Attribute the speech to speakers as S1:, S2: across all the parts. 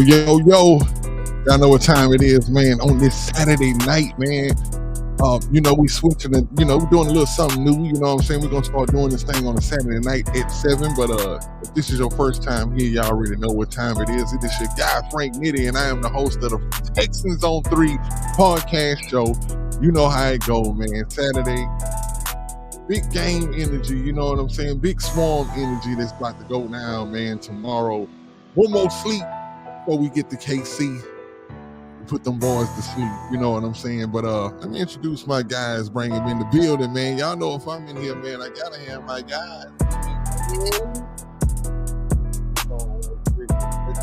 S1: Yo. Y'all know what time it is, man. On this Saturday night, man. We switching it, we're doing a little something new, you know what I'm saying? We're gonna start doing this thing on a Saturday night at 7. But if this is your first time here, y'all already know what time it is. It is your guy Frank Nitty, and I am the host of the Texans on 3 podcast show. You know how it go, man. Saturday, big game energy, you know what I'm saying? Big swarm energy that's about to go down, man. Tomorrow, one more sleep before we get to KC. Put them boys to sleep, you know what I'm saying? But let me introduce my guys, bring them in the building, man. Y'all know if I'm in here, man, I gotta have my guys. Make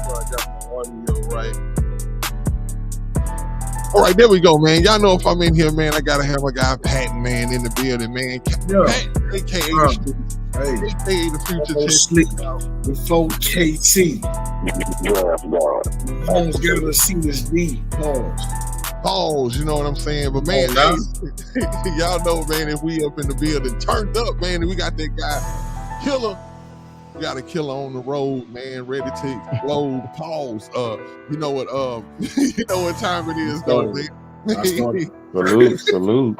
S1: sure I got my audio right. All right, there we go, man. Y'all know if I'm in here, man, I gotta have my guy Patton, man, in the building, man. Patton, aka the future
S2: sleep before KT. Almost got to see this beat.
S1: Pause, you know what I'm saying? But man, y'all know, man, if we up in the building, turned up, man, and we got that guy, Killer. We got a killer on the road, man, ready to explode. Pause. You know what time it is, though, man.
S3: Salute.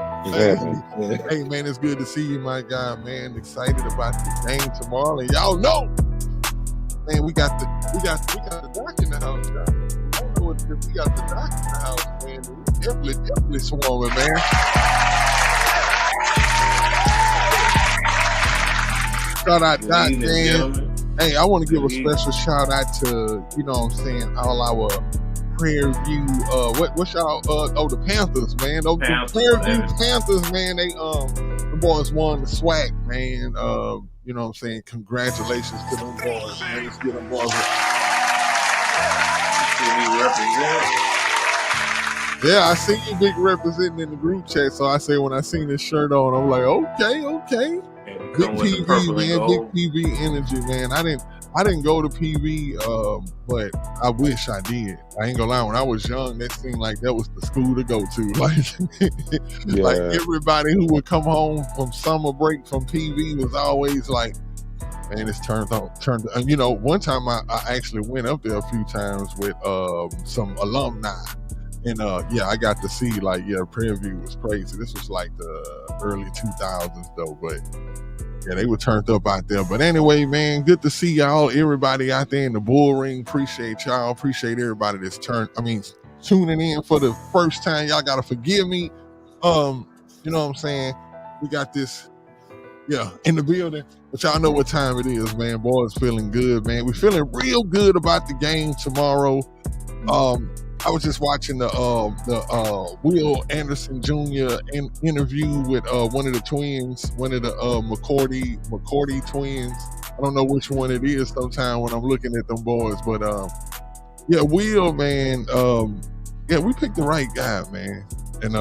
S1: Hey, man, it's good to see you, my guy, man. Excited about the game tomorrow, and y'all know, man, we got the doc in the house, y'all. I don't know if we got the doc in the house, man. We definitely swarming, man. Shout out Doc, man. Hey, I want to give a special shout out to, you know what I'm saying, all our Prairie View, what's y'all, the Panthers, man. The Prairie View Panthers, man, the boys won the SWAC, man. You know what I'm saying? Congratulations to them boys, man. Let's get them boys. Yeah, I see you big representing in the group chat, so I say when I seen this shirt on, I'm like, okay. Big PV, man. Big PV energy, man. I didn't go to PV, but I wish I did. I ain't gonna lie. When I was young, that seemed like that was the school to go to. Like everybody who would come home from summer break from PV was always like, man, it's turned on. You know, one time I actually went up there a few times with some alumni. And I got to see Prairie View was crazy. This was like the early 2000s though, but yeah, they were turned up out there. But anyway, man, good to see y'all, everybody out there in the bull ring. Appreciate y'all. Appreciate everybody that's tuning in for the first time. Y'all gotta forgive me. You know what I'm saying? We got this, in the building. But y'all know what time it is, man. Boys feeling good, man. We feeling real good about the game tomorrow. I was just watching the Will Anderson Jr. interview with one of the twins, one of the McCourty twins. I don't know which one it is sometime when I'm looking at them boys, but Will, man, we picked the right guy, man. And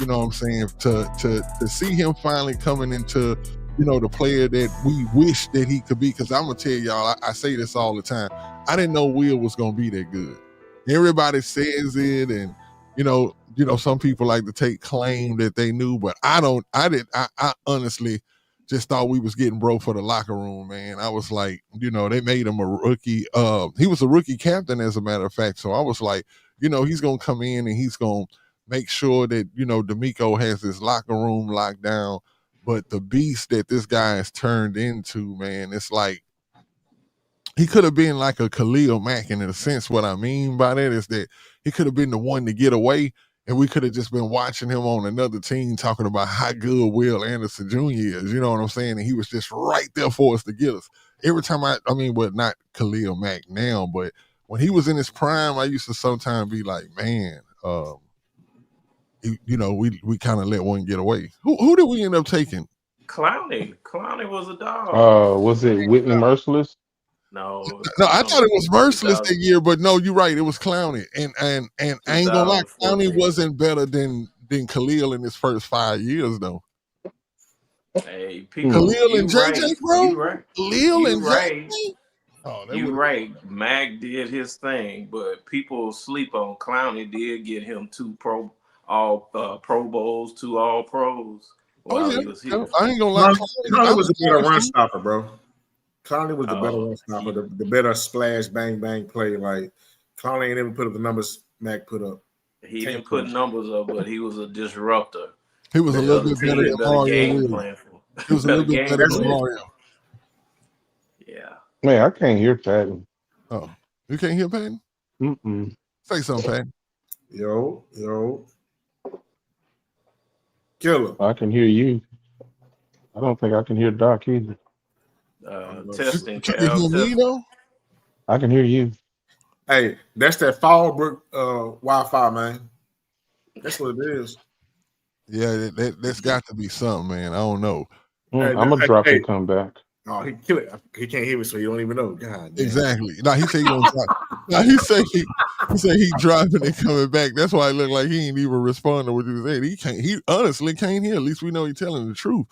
S1: you know what I'm saying, to see him finally coming into, the player that we wish that he could be, because I'm gonna tell y'all, I say this all the time, I didn't know Will was gonna be that good. Everybody says it, and some people like to take claim that they knew, but I honestly just thought we was getting broke for the locker room, man. I was like, they made him a rookie. He was a rookie captain, as a matter of fact. So I was like, he's gonna come in and he's gonna make sure that D'Amico has his locker room locked down. But the beast that this guy has turned into, man, it's like, he could have been like a Khalil Mack, and in a sense, what I mean by that is that he could have been the one to get away, and we could have just been watching him on another team talking about how good Will Anderson Jr. is, you know what I'm saying? And he was just right there for us to get us. Every time not Khalil Mack now, but when he was in his prime, I used to sometimes be like, man, we kind of let one get away. Who did we end up taking?
S4: Clowney was a dog.
S3: Was it Whitney Merciless?
S4: No,
S1: I thought it was Merciless that year, but no, you're right. It was Clowney, and I ain't gonna lie, Clowney wasn't better than Khalil in his first 5 years though.
S4: Hey,
S1: Khalil and JJ, bro.
S4: You right.
S1: Khalil and
S4: right.
S1: JJ. Oh,
S4: you're right. Mac did his thing, but people sleep on Clowney did get him 2 Pro Bowls, 2 All Pros while he was here.
S1: I ain't gonna lie.
S2: Clowney was a better run stopper, bro. Clowney was the better run stopper, the better splash, bang, bang play. Like Clowney ain't even put up the numbers Mac put up.
S4: He didn't put numbers up, but he was a disruptor.
S1: He was a little bit better than Mario Williams. He was a little bit better than Mario.
S4: Yeah.
S3: Man, I can't hear Patton.
S1: Oh, you can't hear Patton? Say something, Patton.
S2: Yo. Killer.
S3: I can hear you. I don't think I can hear Doc either.
S4: Testing.
S1: Can you hear me though?
S3: I can hear you.
S2: Hey, that's that Fallbrook Wi-Fi, man. That's what it is.
S1: Yeah, that's got to be something, man. I don't know.
S3: I'm gonna drop and come back.
S2: Oh, he kill it. He can't hear me, so you don't even know. God damn.
S1: Exactly. Now he say he gonna drop. Now he say he driving and coming back. That's why it looked like he ain't even responding to what you said. He honestly can't hear. At least we know he's telling the truth.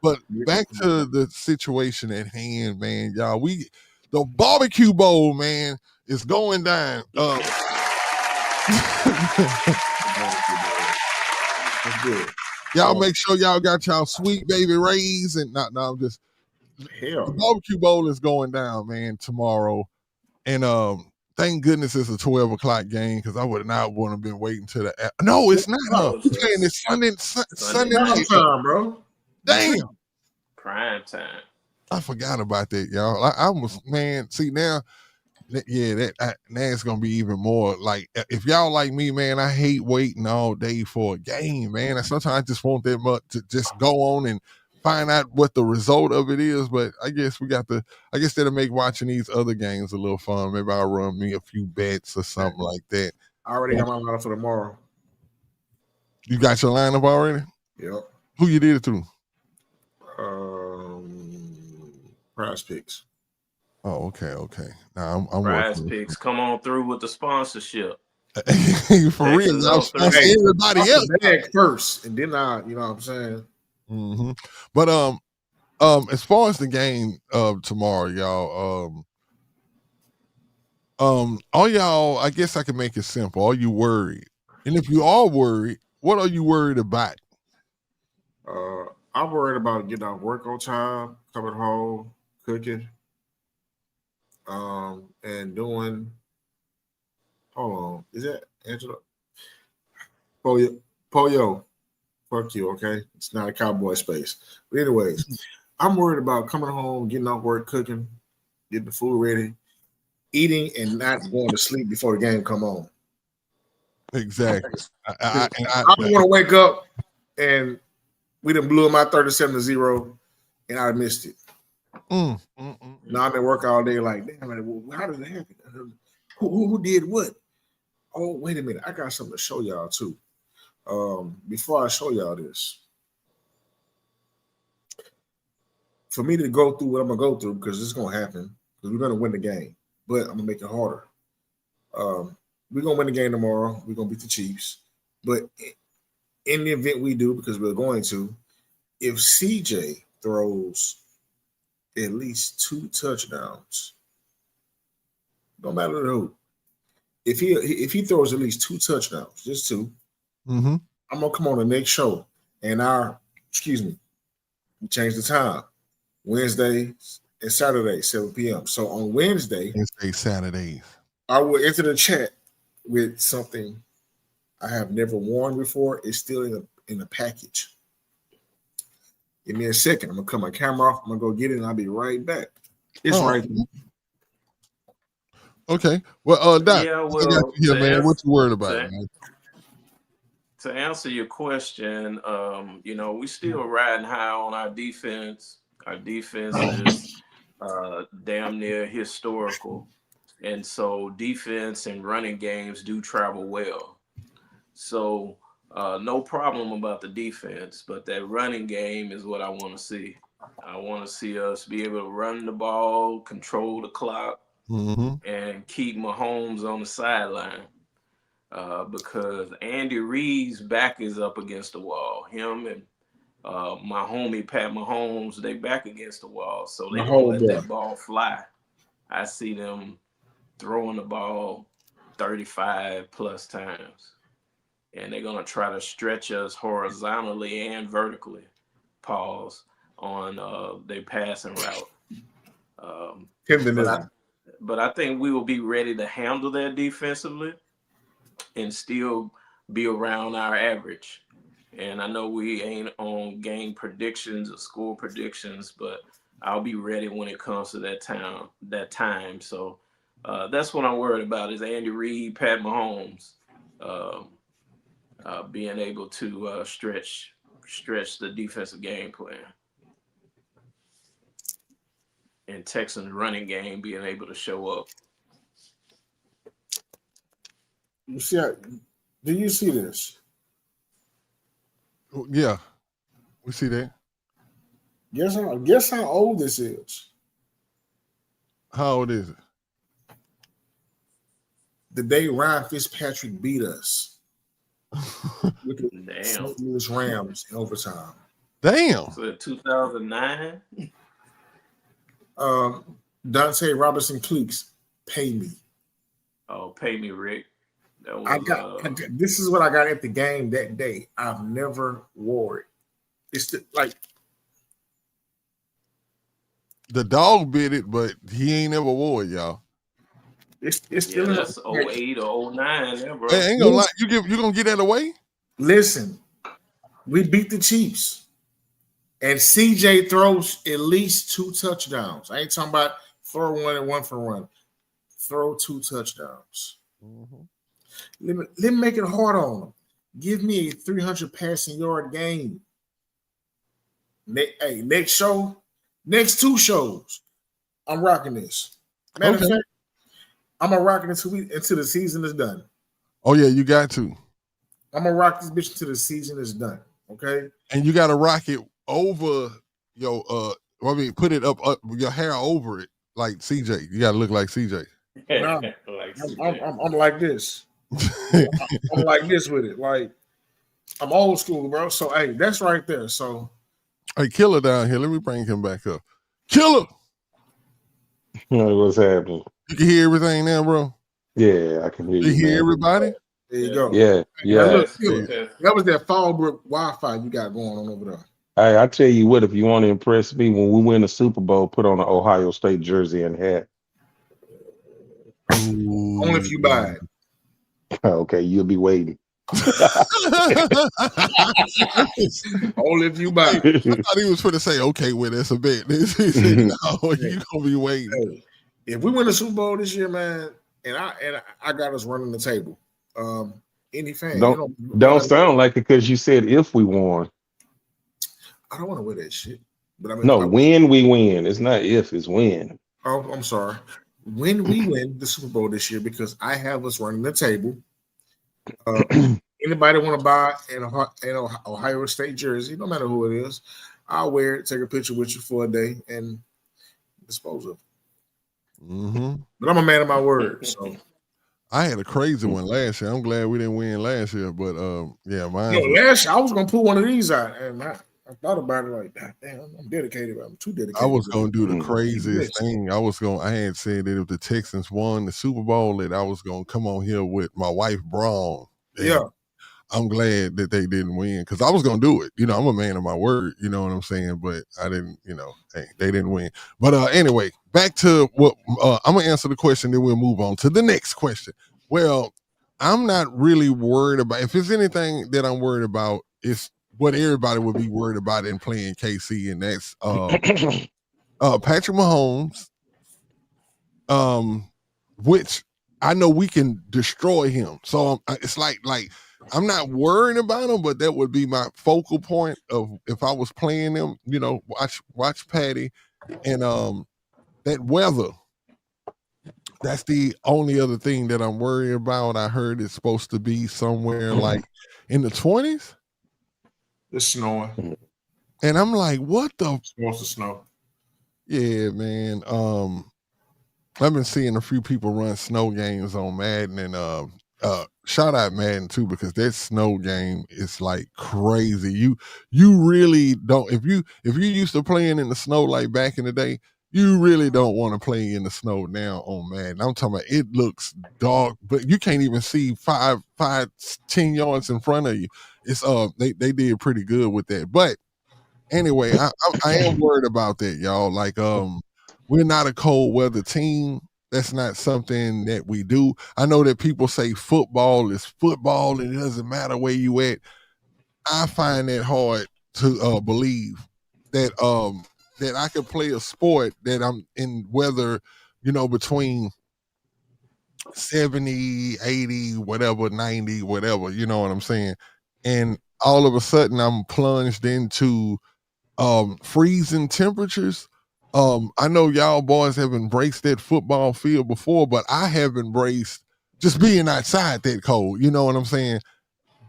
S1: But back to the situation at hand, man. Y'all, the barbecue bowl, man, is going down.
S2: That's good.
S1: Y'all make sure y'all got y'all sweet baby rays and I'm just
S2: hell.
S1: The barbecue bowl is going down, man, tomorrow. And thank goodness it's a 12 o'clock game because I would not want to been waiting till the no, it's not. We're playing this Sunday night,
S2: time, bro.
S1: Damn.
S4: Prime time.
S1: I forgot about that, y'all. I was, man, see now, now it's gonna be even more like if y'all like me, man, I hate waiting all day for a game, man. And sometimes I just want that much to just go on and find out what the result of it is. But I guess that'll make watching these other games a little fun. Maybe I'll run me a few bets or something like that.
S2: I already got my lineup for tomorrow.
S1: You got your lineup already?
S2: Yep.
S1: Who you did it through?
S2: Prize Picks.
S1: Oh, okay. Now I'm
S4: Prize Picks, come on through with the sponsorship.
S1: For real, y'all sponsor everybody else
S2: first, and then you know what I'm saying.
S1: Mm-hmm. But as far as the game tomorrow, y'all, all y'all, I guess I can make it simple. Are you worried? And if you are worried, what are you worried about?
S2: I'm worried about getting off work on time, coming home, cooking, and doing. Hold on, is that Angela? Pollo. Fuck you, okay? It's not a cowboy space. But anyways, I'm worried about coming home, getting off work, cooking, getting the food ready, eating, and not going to sleep before the game come on.
S1: Exactly.
S2: I don't want to wake up and we done blew them out 37-0, and I missed it. Now I'm at work all day like, damn, how did it happen? Who did what? Oh, wait a minute. I got something to show y'all, too. Before I show y'all this, for me to go through what I'm going to go through, because it's going to happen, because we're going to win the game, but I'm going to make it harder. We're going to win the game tomorrow. We're going to beat the Chiefs. But in the event we do, because we're going to, if CJ throws at least 2 touchdowns, no matter who, if he throws at least 2 touchdowns, just 2, I'm gonna come on the next show and we change the time. Wednesday and Saturday, 7 p.m. So on Wednesday,
S1: Saturdays,
S2: I will enter the chat with something I have never worn before. It's still in the package. Give me a second. I'm gonna cut my camera off. I'm gonna go get it, and I'll be right back. It's right there.
S1: Okay. Well, Doc,
S4: yeah,
S1: man. What you worried about, man?
S4: To answer your question, we still riding high on our defense. Our defense is damn near historical. And so defense and running games do travel well. So no problem about the defense, but that running game is what I want to see. I want to see us be able to run the ball, control the clock, and keep Mahomes on the sideline. Because Andy Reid's back is up against the wall. Him and My homie Pat Mahomes, they back against the wall, so they
S2: My
S4: don't
S2: whole
S4: let
S2: boy.
S4: that ball fly. I see them throwing the ball 35 plus times, and they're gonna try to stretch us horizontally and vertically. Pause on their passing route. But I think we will be ready to handle that defensively and still be around our average. And I know we ain't on game predictions or score predictions, but I'll be ready when it comes to that time. So that's what I'm worried about is Andy Reid, Pat Mahomes, being able to stretch the defensive game plan, and Texans running game being able to show up.
S2: You see? Do you see this?
S1: Yeah, we see that.
S2: Guess how old this is?
S1: How old is it?
S2: The day Ryan Fitzpatrick beat us with the
S4: Damn.
S2: St. Louis Rams in overtime.
S1: Damn.
S4: So 2009.
S2: Dante Robinson Cleeks, pay me.
S4: Oh, pay me, Rick. That was,
S2: this is what I got at the game that day. I've never wore it. It's
S1: the dog bit it, but he ain't never wore it, y'all.
S2: It's still
S4: that's 08 or 09, yeah, bro.
S1: Hey, ain't gonna lie, you gonna get that away?
S2: Listen, we beat the Chiefs, and CJ throws at least 2 touchdowns. I ain't talking about throw one and 1 for 1. Throw 2 touchdowns.
S1: Mm-hmm.
S2: Let me make it hard on them. Give me a 300 passing yard game. Next 2 shows, I'm rocking this. Matter of fact, I'm gonna rock it until the season is done.
S1: Oh yeah, you got to.
S2: I'm gonna rock this bitch until the season is done. Okay.
S1: And you gotta rock it over your put it up your hair over it like CJ. You gotta look like CJ.
S2: No, I'm like this. I'm like this with it. Like I'm old school, bro. So hey, that's right there. So
S1: hey, Killer down here. Let me bring him back up. Killer.
S3: What's happening?
S1: You can hear everything now, bro.
S3: Yeah, I can hear you.
S1: You hear everybody?
S2: There you go.
S3: Yeah.
S2: Look, that was that Fallbrook Wi-Fi you got going on over there.
S3: Hey, I tell you what, if you want to impress me, when we win the Super Bowl, put on an Ohio State jersey and hat.
S1: Ooh.
S2: Only if you buy it.
S3: Okay, you'll be waiting.
S2: Only if you buy it.
S1: I thought he was going to say, okay, well, that's a bet. He said, no, you gonna be waiting.
S2: Hey, if we win the Super Bowl this year, man, and I got us running the table. Any fan
S3: don't sound like it because you said if we won.
S2: I don't want to wear that shit. But I mean,
S3: no, when we win. It's not if, it's when.
S2: Oh, I'm sorry. When we win the Super Bowl this year, because I have us running the table. Anybody want to buy an Ohio State jersey, no matter who it is, I'll wear it, take a picture with you for a day, and dispose of it.
S1: Mm-hmm.
S2: But I'm a man of my word, so.
S1: I had a crazy one last year. I'm glad we didn't win last year, but yeah, mine.
S2: Last year I was gonna pull one of these out, and I thought about it like, damn, I'm dedicated. I'm too dedicated.
S1: I was gonna do the craziest thing. I had said that if the Texans won the Super Bowl, that I was gonna come on here with my wife Braun.
S2: Yeah.
S1: I'm glad that they didn't win because I was gonna do it. I'm a man of my word. You know what I'm saying? But I didn't. Hey, they didn't win. But anyway, back to what I'm gonna answer the question. Then we'll move on to the next question. Well, I'm not really worried about. If it's anything that I'm worried about, it's what everybody would be worried about in playing KC, and that's Patrick Mahomes. Which I know we can destroy him. So it's like. I'm not worrying about them, but that would be my focal point of if I was playing them, watch Patty and that weather. That's the only other thing that I'm worried about. I heard it's supposed to be somewhere like in the 20s.
S2: It's snowing.
S1: And I'm like, what the?
S2: It's supposed to snow.
S1: Yeah, man. I've been seeing a few people run snow games on Madden, and shout out Madden too, because that snow game is like crazy. You really don't, if you used to playing in the snow like back in the day, you really don't want to play in the snow now on Madden. I'm talking about, it looks dark, but you can't even see 10 yards in front of you. It's they did pretty good with that. But anyway, I am worried about that, y'all. Like, we're not a cold weather team. That's not something that we do. I know that people say football is football and it doesn't matter where you at. I find that hard to believe that that I could play a sport that I'm in weather, between 70, 80, whatever, 90, whatever, you know what I'm saying? And all of a sudden I'm plunged into freezing temperatures. I know y'all boys have embraced that football field before, but I have embraced just being outside that cold. You know what I'm saying?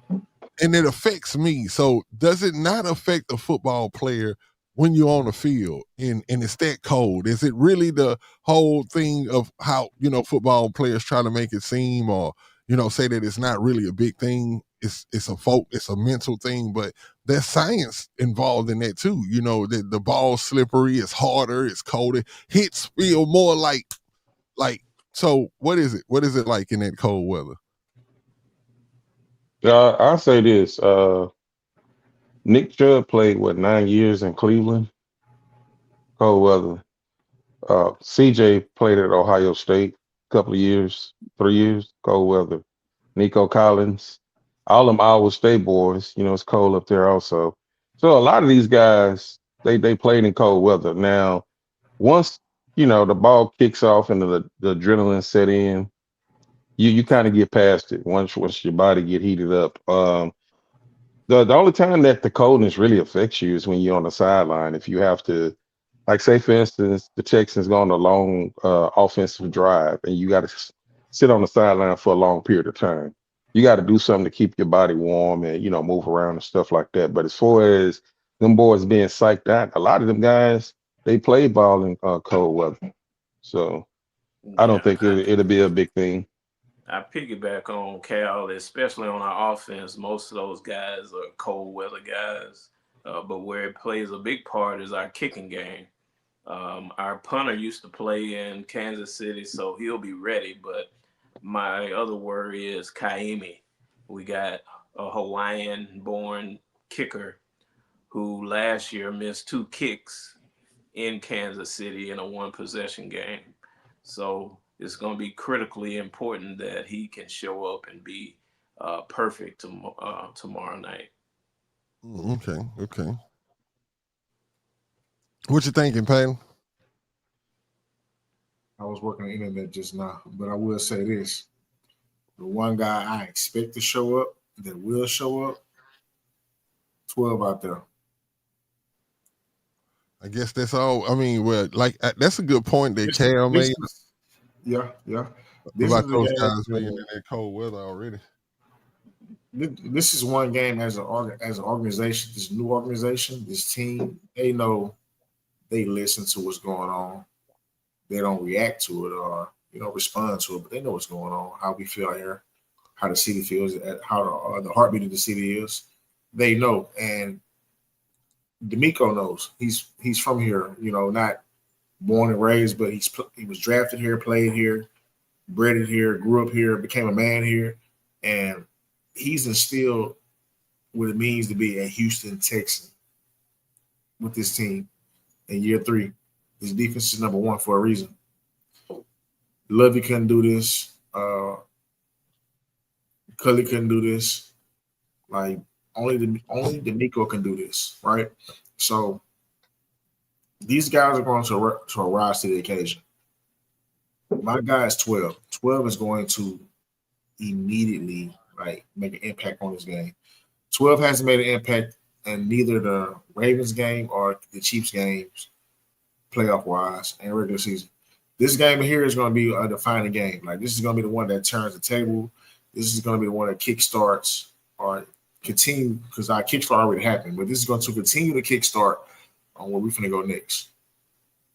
S1: And it affects me. So does it not affect a football player when you're on the field and it's that cold? Is it really the whole thing of how, football players try to make it seem, or, say that it's not really a big thing? It's a mental thing, but there's science involved in that too. The ball's slippery, it's harder, it's colder, hits feel more like, so what is it? What is it like in that cold weather?
S3: I'll say this. Nick Chubb played 9 years in Cleveland, cold weather. CJ played at Ohio State a couple of years, 3 years, cold weather. Nico Collins, all them Iowa State boys, it's cold up there also. So a lot of these guys, they played in cold weather. Now, once the ball kicks off and the adrenaline set in, you kind of get past it once your body get heated up. The only time that the coldness really affects you is when you're on the sideline. If you have to, like, say for instance, the Texans go on a long offensive drive and you got to sit on the sideline for a long period of time. You got to do something to keep your body warm and move around and stuff like that. But as far as them boys being psyched out, a lot of them guys, they play ball in cold weather. So I don't think it'll be a big thing.
S4: I piggyback on Cal, especially on our offense. Most of those guys are cold weather guys, but where it plays a big part is our kicking game. Our punter used to play in Kansas City, so he'll be ready. But my other worry is Kaimi. We got a Hawaiian-born kicker who last year missed 2 kicks in Kansas City in a 1-possession game. So it's going to be critically important that he can show up and be perfect tomorrow night.
S1: Okay. What you thinking, Payne?
S2: I was working the internet just now, but I will say this. The one guy I expect to show up, that will show up, 12 out there.
S1: I guess that's all. I mean, well, that's a good point that Cal made.
S2: Yeah.
S1: About those guys being in that cold weather already.
S2: This is one game as an organization, this new organization, this team, they know, they listen to what's going on. They don't react to it or respond to it, but they know what's going on, how we feel here, how the city feels, how the heartbeat of the city is. They know, and D'Amico knows. He's from here, not born and raised, but he was drafted here, played here, bred here, grew up here, became a man here, and he's instilled what it means to be a Houston Texan with this team in year 3. His defense is number 1 for a reason. Lovey couldn't do this. Cully couldn't do this. Like only D'Amico can do this, right? So these guys are going to rise to the occasion. My guy is 12. 12 is going to immediately make an impact on this game. 12 hasn't made an impact in neither the Ravens game or the Chiefs games, playoff wise and regular season. This game here is going to be a defining game. Like, this is going to be the one that turns the table. This is going to be the one that kickstarts or continue, because our kickstart already happened, but this is going to continue to kickstart on where we're going to go next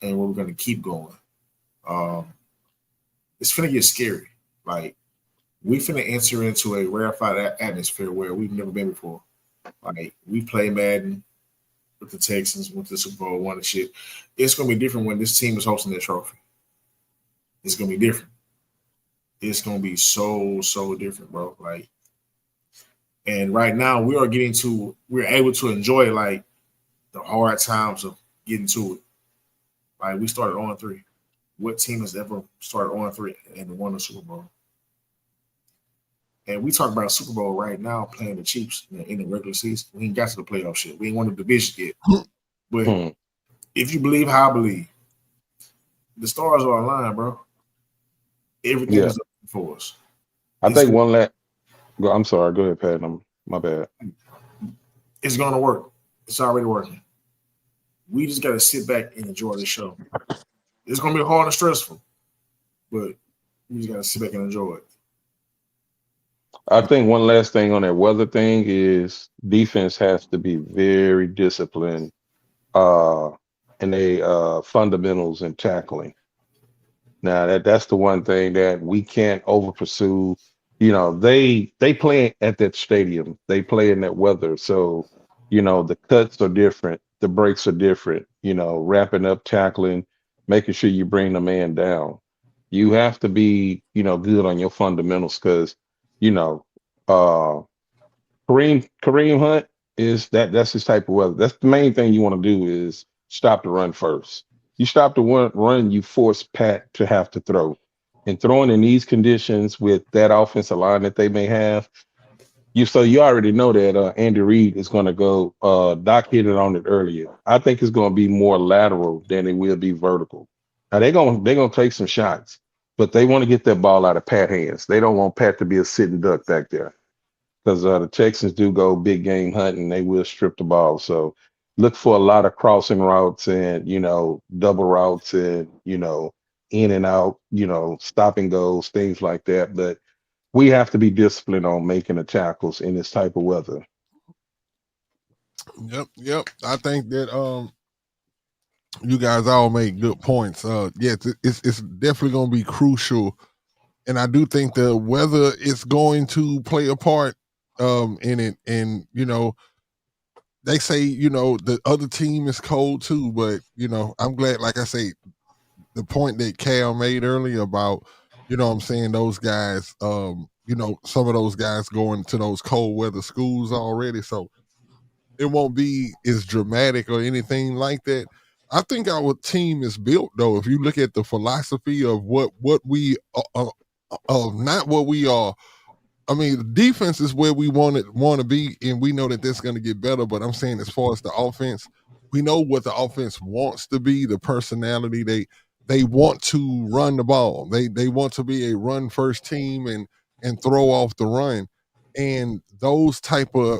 S2: and where we're going to keep going. It's going to get scary. Like, we finna enter into a rarefied atmosphere where we've never been before. Like we play Madden with the Texans, went to the Super Bowl, won the shit. It's gonna be different when this team is hosting their trophy. It's gonna be different. It's gonna be so different, bro. Like, and right now we're able to enjoy like the hard times of getting to it. Like we started on 3. What team has ever started on 3 and won the Super Bowl? And we talk about Super Bowl right now playing the Chiefs in the regular season. We ain't got to the playoff shit. We ain't won the division yet. But if you believe how I believe, the stars are aligned, bro. Everything is up for us.
S3: I think one last. I'm sorry. Go ahead, Pat. My bad.
S2: It's gonna work. It's already working. We just gotta sit back and enjoy the show. It's gonna be hard and stressful, but we just gotta sit back and enjoy it.
S3: I think one last thing on that weather thing is defense has to be very disciplined in a fundamentals and tackling. Now that's the one thing that we can't over pursue. You know, they play at that stadium. They play in that weather. So, you know, the cuts are different, the breaks are different, you know, wrapping up, tackling, making sure you bring the man down. You have to be, you know, good on your fundamentals because, you know, Kareem Hunt that's his type of weather. That's the main thing you want to do is stop the run first. You stop the run, you force Pat to have to throw. And throwing in these conditions with that offensive line that they may have, you already know that Andy Reid is going to go. Doc hit it on it earlier. I think it's going to be more lateral than it will be vertical. Now they're gonna take some shots, but they want to get that ball out of Pat's hands. They don't want Pat to be a sitting duck back there because the Texans do go big game hunting. They will strip the ball. So look for a lot of crossing routes and, you know, double routes and, you know, in and out, you know, stop and goes, things like that. But we have to be disciplined on making the tackles in this type of weather.
S1: Yep. I think that you guys all make good points. Yes, it's definitely going to be crucial, and I do think the weather is going to play a part in it. And you know, they say, you know, the other team is cold too, but you know, I'm glad, like I say, the point that Cal made earlier about, you know what I'm saying, those guys, you know, some of those guys going to those cold weather schools already. So it won't be as dramatic or anything like that. I think our team is built though. If you look at the philosophy of what we not what we are. I mean, the defense is where we want to be, and we know that that's going to get better. But I'm saying, as far as the offense, we know what the offense wants to be. The personality they want to run the ball. They want to be a run first team and throw off the run. And those type of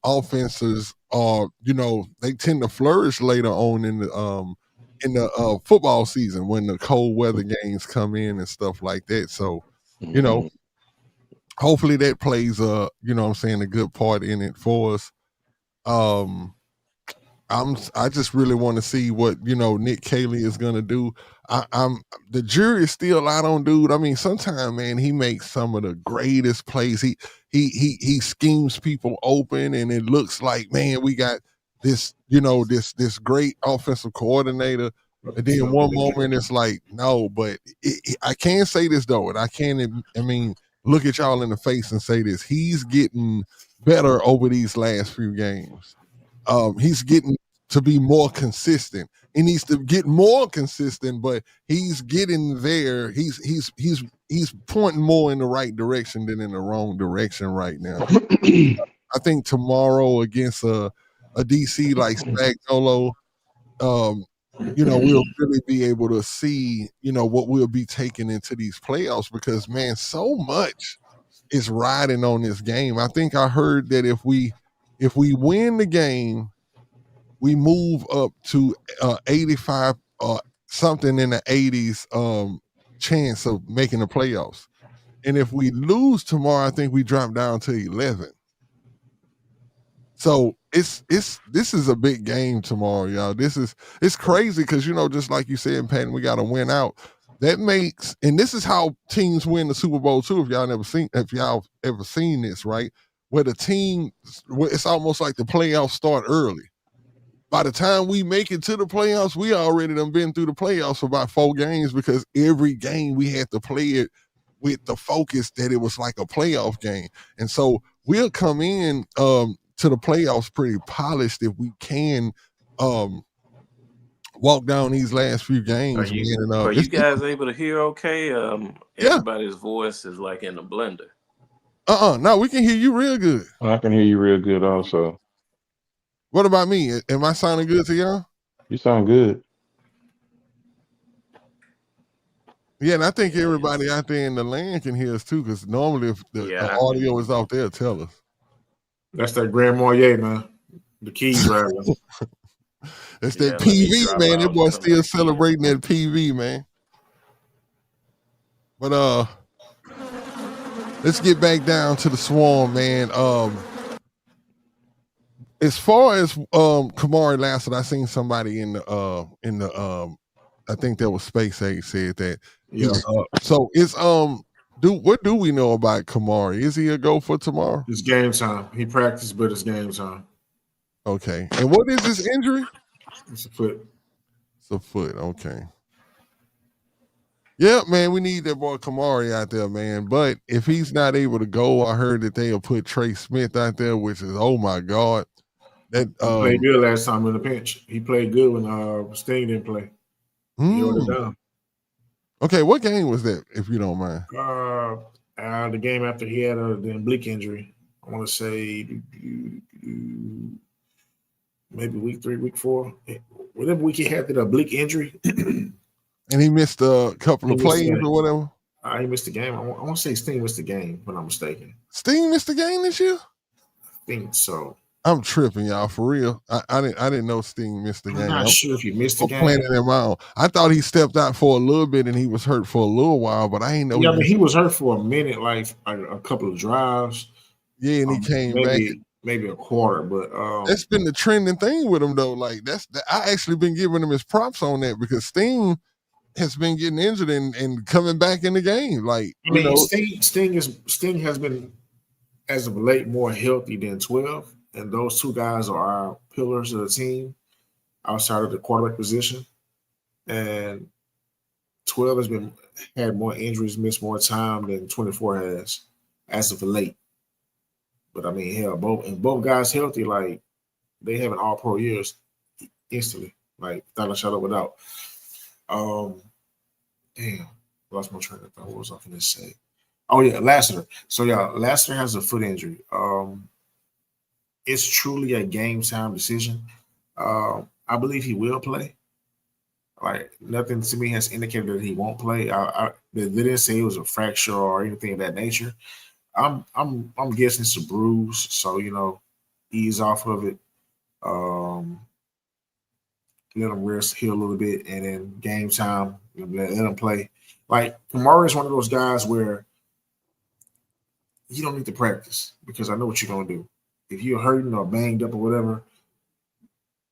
S1: offenses are, you know, they tend to flourish later on in the football season when the cold weather games come in and stuff like that. So, you know, hopefully that plays you know what I'm saying, a good part in it for us. I just really want to see what, you know, Nick Caley is gonna do. I'm the jury is still out on dude. I mean, sometimes, man, he makes some of the greatest plays. He schemes people open, and it looks like, man, we got this, you know, this great offensive coordinator. And then one moment it's like, no, but I can say this though, and I mean, look at y'all in the face and say this: he's getting better over these last few games. He's getting to be more consistent. He needs to get more consistent, but he's getting there. He's pointing more in the right direction than in the wrong direction right now. I think tomorrow against a DC like Spagnuolo, you know, we'll really be able to see, you know, what we'll be taking into these playoffs, because man, so much is riding on this game. I think I heard that if we win the game, we move up to 85 something in the 80s chance of making the playoffs. And if we lose tomorrow, I think we drop down to 11. So this is a big game tomorrow, y'all. It's crazy because, you know, just like you said, Patton, we got to win out. that makes, and this is how teams win the Super Bowl too. If y'all ever seen this, right? Where the team, it's almost like the playoffs start early. By the time we make it to the playoffs, we already done been through the playoffs for about 4 games because every game we had to play it with the focus that it was like a playoff game. And so we'll come in to the playoffs pretty polished if we can walk down these last few games.
S4: Are you guys able to hear okay? Everybody's voice is like in the blender.
S1: No, we can hear you real good.
S3: I can hear you real good also.
S1: What about me? Am I sounding good to y'all?
S3: You sound good.
S1: Yeah, and I think everybody out there in the land can hear us too, because normally if the audio is off there, tell us.
S2: That's that Grand Marnier, man. The keys driver.
S1: That's that PV, man. That boy still celebrating that PV, man. But let's get back down to the Swarm, man. As far as Kamari Lassiter, I seen somebody in the I think that was Space Age said that.
S2: Yeah.
S1: So it's what do we know about Kamari? Is he a go for tomorrow?
S2: It's game time. He practiced, but it's game time.
S1: Okay. And what is this injury?
S2: It's a foot.
S1: It's a foot. Okay. Yeah, man, we need that boy Kamari out there, man. But if he's not able to go, I heard that they'll put Trey Smith out there, which is, oh my God. That
S2: he played good last time in the pinch. He played good when Sting didn't play. He held it down.
S1: Okay, what game was that, if you don't mind?
S2: The game after he had the oblique injury. I want to say maybe week 3, week 4. Whatever week he had the oblique injury.
S1: And he missed a couple of plays or whatever?
S2: He missed the game. I want to say Sting missed the game, if I'm mistaken.
S1: Sting missed the game this year?
S2: I think so.
S1: I'm tripping, y'all, for real. I didn't know Sting missed the game.
S2: I'm not sure if he missed the game.
S1: Planning him out. I thought he stepped out for a little bit and he was hurt for a little while, but I ain't know.
S2: Yeah, he was hurt for a minute, like a couple of drives.
S1: Yeah, and he came back.
S2: Maybe a quarter, but
S1: that's been the trending thing with him though. Like I actually been giving him his props on that because Sting has been getting injured and coming back in the game. Like
S2: Sting has been as of late more healthy than 12. And those two guys are our pillars of the team outside of the quarterback position. And 12 had more injuries, missed more time than 24 has as of late. But I mean, hell, both guys healthy, like they have an all-pro years instantly, like without a shadow of a doubt. Damn, lost my train of thought. What was I going to say? Oh yeah, Lassiter. So yeah, Lassiter has a foot injury. It's truly a game time decision. I believe he will play. Like nothing to me has indicated that he won't play. They didn't say it was a fracture or anything of that nature. I'm guessing it's a bruise, so ease off of it. Let him rest, heal a little bit, and then game time, let him play. Like Kamari is one of those guys where you don't need to practice because I know what you're gonna do. If you're hurting or banged up or whatever,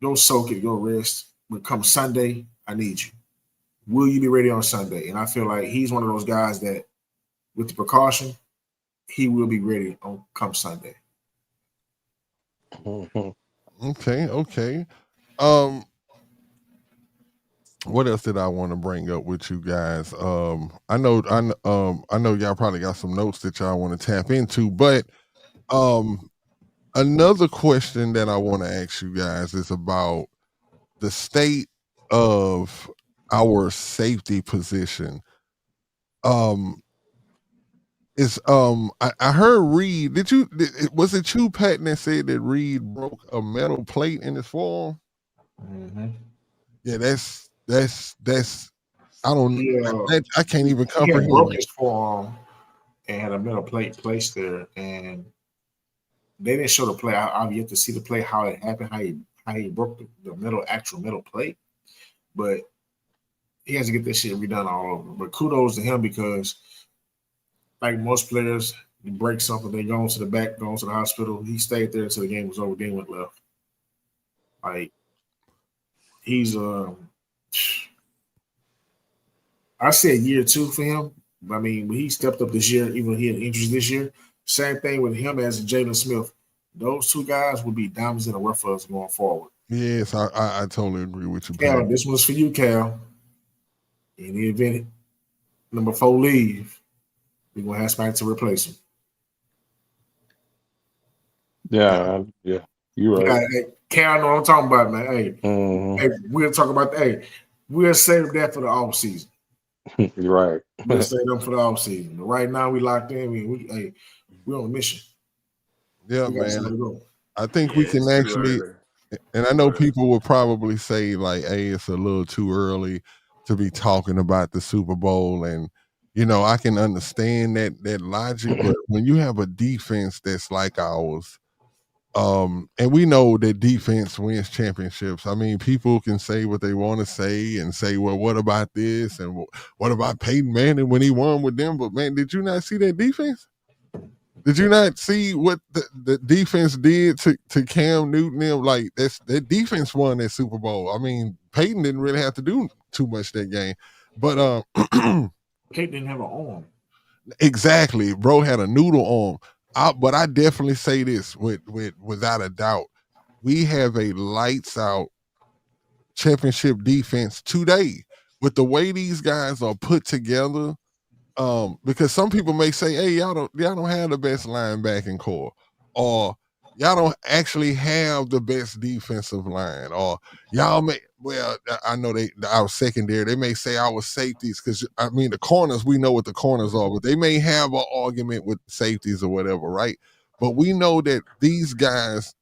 S2: go soak it, go rest. But come Sunday, I need you. Will you be ready on Sunday? And I feel like he's one of those guys that, with the precaution, he will be ready on come Sunday.
S1: Okay. What else did I want to bring up with you guys? I know y'all probably got some notes that y'all want to tap into, but another question that I want to ask you guys is about the state of our safety position. I heard Reed. Was it you, Patton, that said that Reed broke a metal plate in his forearm?
S2: Mm-hmm.
S1: Yeah, that's I don't. I can't even comprehend.
S2: He broke his forearm and had a metal plate placed there, and they didn't show the play. I've yet to see the play, how it happened, how he broke the actual metal plate, but he has to get this shit redone all over. But kudos to him because, like most players, you break something, they go to the back, go to the hospital. He stayed there until the game was over, then went left. Like he's I said year 2 for him. I mean, when he stepped up this year, even though he had injuries this year, same thing with him as Jalen Smith. Those two guys will be diamonds in the rough for us going forward.
S1: Yes, I totally agree with you,
S2: Cal,
S1: Pat.
S2: this one's for you, Cal. In the event number 4 leave, we're gonna have somebody to replace him.
S3: Yeah, you're right.
S2: Hey, Cal, know what I'm talking about, man. Hey, we'll talk about that. Hey, we'll save that for the off season.
S3: You're right.
S2: We'll save them for the off season. But right now, we locked in. We're on a mission.
S1: Yeah, man. I think we can actually, and I know people will probably say like, "Hey, it's a little too early to be talking about the Super Bowl," and I can understand that logic. But when you have a defense that's like ours, and we know that defense wins championships. I mean, people can say what they want to say and say, "Well, what about this?" and "What about Peyton Manning when he won with them?" But man, did you not see that defense? Did you not see what the defense did to Cam Newton? Them like that defense won that Super Bowl. I mean, Peyton didn't really have to do too much that game, but
S2: Peyton didn't have an arm.
S1: Exactly, bro had a noodle arm. But I definitely say this without a doubt, we have a lights out championship defense today with the way these guys are put together. Because some people may say, "Hey, y'all don't have the best linebacking core," or "Y'all don't actually have the best defensive line," or "Y'all may." Well, I know our secondary. They may say our safeties, because I mean the corners. We know what the corners are, but they may have an argument with safeties or whatever, right? But we know that these guys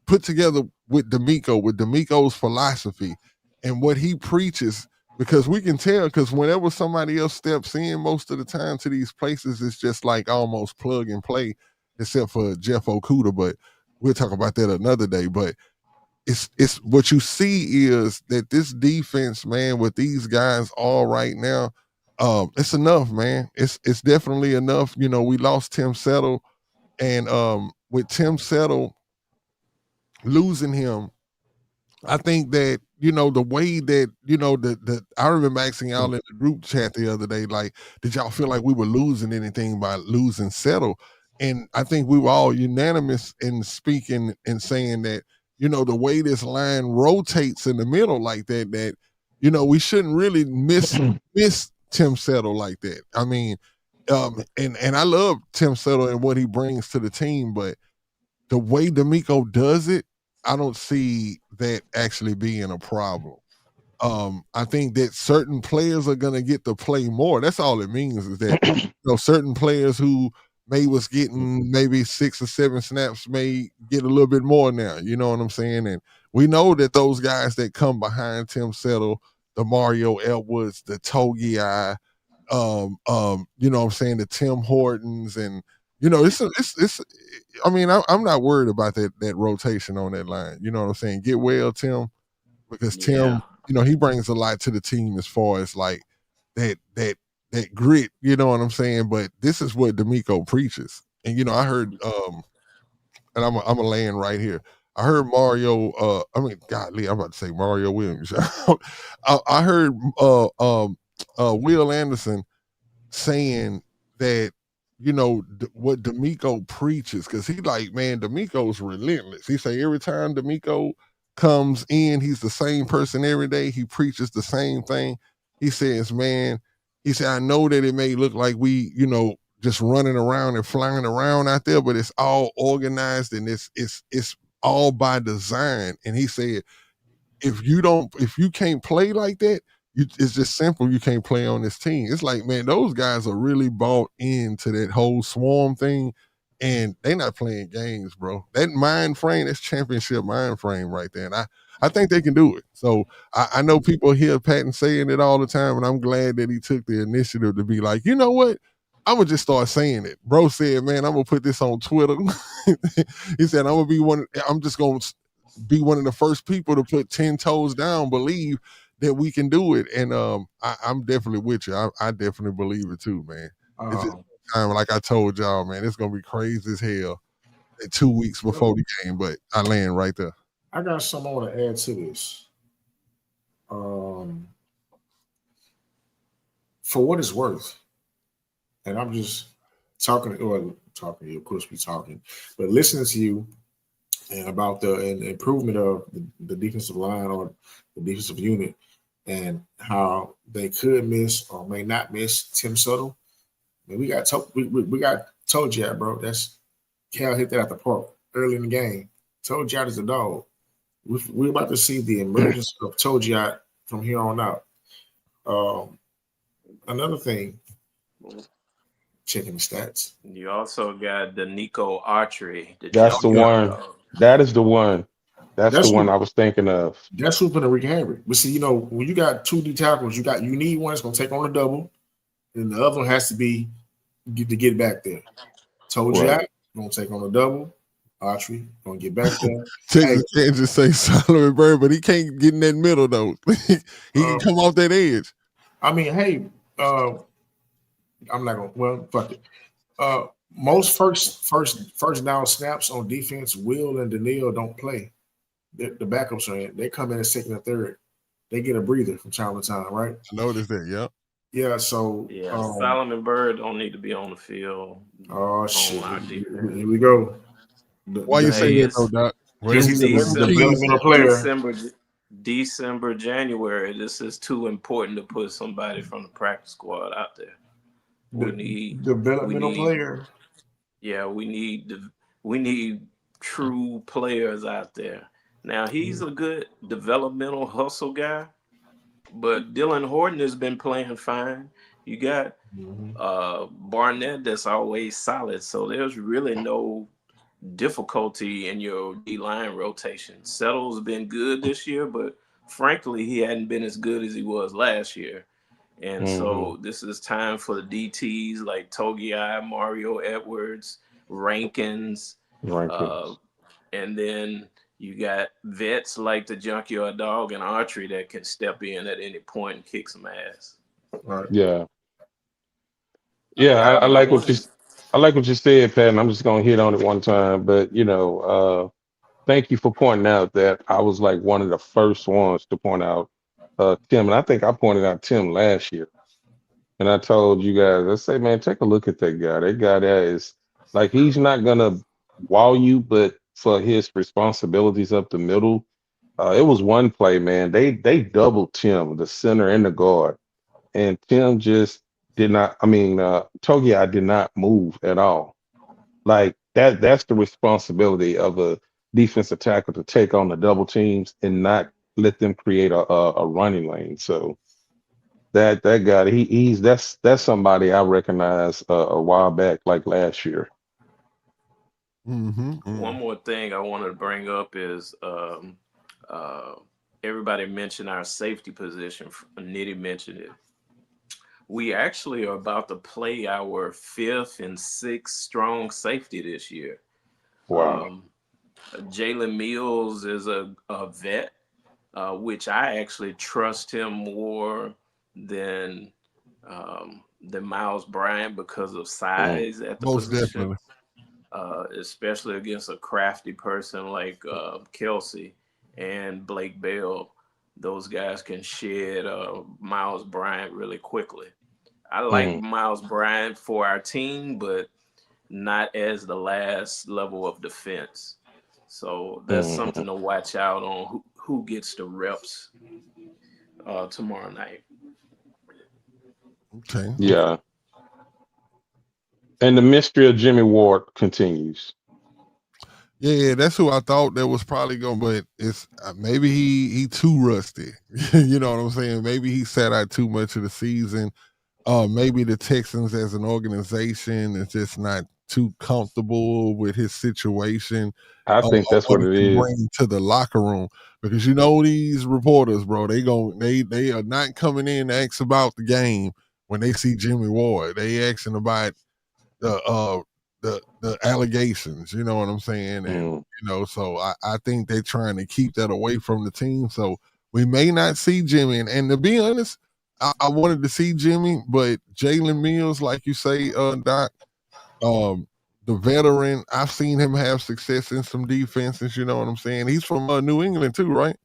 S1: put together with D'Amico's philosophy and what he preaches. Because we can tell, because whenever somebody else steps in, most of the time to these places, it's just like almost plug and play, except for Jeff Okuda. But we'll talk about that another day. But it's what you see is that this defense, man, with these guys all right now, it's enough, man. It's definitely enough. We lost Tim Settle, and with Tim Settle, losing him, I think that, the way that, I remember asking y'all in the group chat the other day, like, did y'all feel like we were losing anything by losing Settle? And I think we were all unanimous in speaking and saying that, the way this line rotates in the middle like that, we shouldn't really miss Tim Settle like that. I mean, and I love Tim Settle and what he brings to the team, but the way D'Amico does it, I don't see that actually being a problem. I think that certain players are going to get to play more. That's all it means, is that certain players who was getting maybe 6 or 7 snaps may get a little bit more now. You know what I'm saying? And we know that those guys that come behind Tim Settle, the Mario Edwards, the Togi, you know what I'm saying, the Tim Hortons, and it's I mean, I'm not worried about that rotation on that line. You know what I'm saying? Get well, Tim, because Tim, he brings a lot to the team as far as like that grit. You know what I'm saying? But this is what D'Amico preaches, and I heard, and I'm a land right here. I heard Mario. Golly, I'm about to say Mario Williams. I heard Will Anderson saying that, what D'Amico preaches, because he like, man, D'Amico's relentless. He say every time D'Amico comes in, he's the same person every day. He preaches the same thing. He says, man, I know that it may look like we, just running around and flying around out there, but it's all organized and it's all by design. And he said, if you can't play like that, it's just simple. You can't play on this team. It's like, man, those guys are really bought into that whole swarm thing, and they not playing games, bro. That mind frame, that's championship mind frame right there. And I think they can do it. So I know people hear Patton saying it all the time, and I'm glad that he took the initiative to be like, you know what? I'm gonna just start saying it. Bro said, man, I'm gonna put this on Twitter. He said, I'm just gonna be one of the first people to put 10 toes down, believe that we can do it. And I'm definitely with you. I definitely believe it too, man. It's just time, like I told y'all, man, it's gonna be crazy as hell in 2 weeks before the game, but I land right there.
S2: I got something I want to add to this. for what it's worth, and I'm just talking to you, of course, we talking, but listening to you and about the improvement of the defensive line or the defensive unit and how they could miss or may not miss Tim Suttle. I mean, we got told you, bro. That's Cal hit that at the park early in the game. Told you is a dog. We're about to see the emergence of Tojiat from here on out. Another thing, checking the stats.
S4: You also got the Nico Archery.
S3: That's the one. That is the one. That's the one I was thinking of.
S2: That's who's been a wreak havoc. But see, when you got 2 D tackles, you need one that's gonna take on a double, and the other one has to be to get back there. Tojiat gonna take on a double. Archery gonna get back there.
S1: Texas can't just say Solomon Bird, but he can't get in that middle though. He can come off that edge.
S2: I mean, hey, I'm not gonna. Well, fuck it. Most first down snaps on defense, Will and Daniil don't play. The backups are in. They come in second and third. They get a breather from time to time, right?
S1: I noticed that. Yep.
S2: Yeah. So
S4: Solomon Bird don't need to be on the field.
S2: Oh shit! Here we go.
S1: Why you say that though, Doc?
S2: He's a developmental player.
S4: December, January. This is too important to put somebody from the practice squad out there. We need
S2: developmental player.
S4: Yeah, we need true players out there. Now he's a good developmental hustle guy, but Dylan Horton has been playing fine. You got Barnett that's always solid, so there's really no difficulty in your D-line rotation. Settle's been good this year, but frankly, he hadn't been as good as he was last year. And so this is time for the DTs like Togiai, Mario Edwards, Rankins. And then you got vets like the Junkyard Dog and Archery that can step in at any point and kick some ass.
S2: Right.
S3: Yeah. Yeah, I like what you said, Pat, and I'm just gonna hit on it one time. But thank you for pointing out that I was like one of the first ones to point out Tim, and I think I pointed out Tim last year. And I told you guys, I say, man, take a look at that guy. That guy there is like he's not gonna wow you, but for his responsibilities up the middle, it was one play, man. They doubled Tim, the center and the guard, and Tim just did not. I mean, Togiai did not move at all. Like that's the responsibility of a defensive tackle to take on the double teams and not let them create a running lane. So that guy, he's that's somebody I recognized a while back, like last year.
S4: One more thing I wanted to bring up is everybody mentioned our safety position. Nitty mentioned it. We actually are about to play our 5th and 6th strong safety this year.
S3: Wow.
S4: Jalen Mills is a vet, which I actually trust him more than Miles Bryant because of size at the position. Especially against a crafty person like Kelsey and Blake Bell. Those guys can shed Miles Bryant really quickly. I like Miles Bryant for our team, but not as the last level of defense. So that's something to watch out on who gets the reps tomorrow night.
S1: Okay.
S3: Yeah. And the mystery of Jimmy Ward continues.
S1: Yeah, that's who I thought that was probably going, but it's maybe he too rusty. You know what I'm saying? Maybe he sat out too much of the season. Maybe the Texans as an organization is just not too comfortable with his situation.
S3: I think that's what it is.
S1: Bring to the locker room, because these reporters, bro, they are not coming in to ask about the game when they see Jimmy Ward. They asking about the allegations, you know what I'm saying? And so I think they're trying to keep that away from the team. So we may not see Jimmy. And to be honest, I wanted to see Jimmy, but Jalen Mills, like you say, Doc, the veteran, I've seen him have success in some defenses, you know what I'm saying? He's from New England too, right?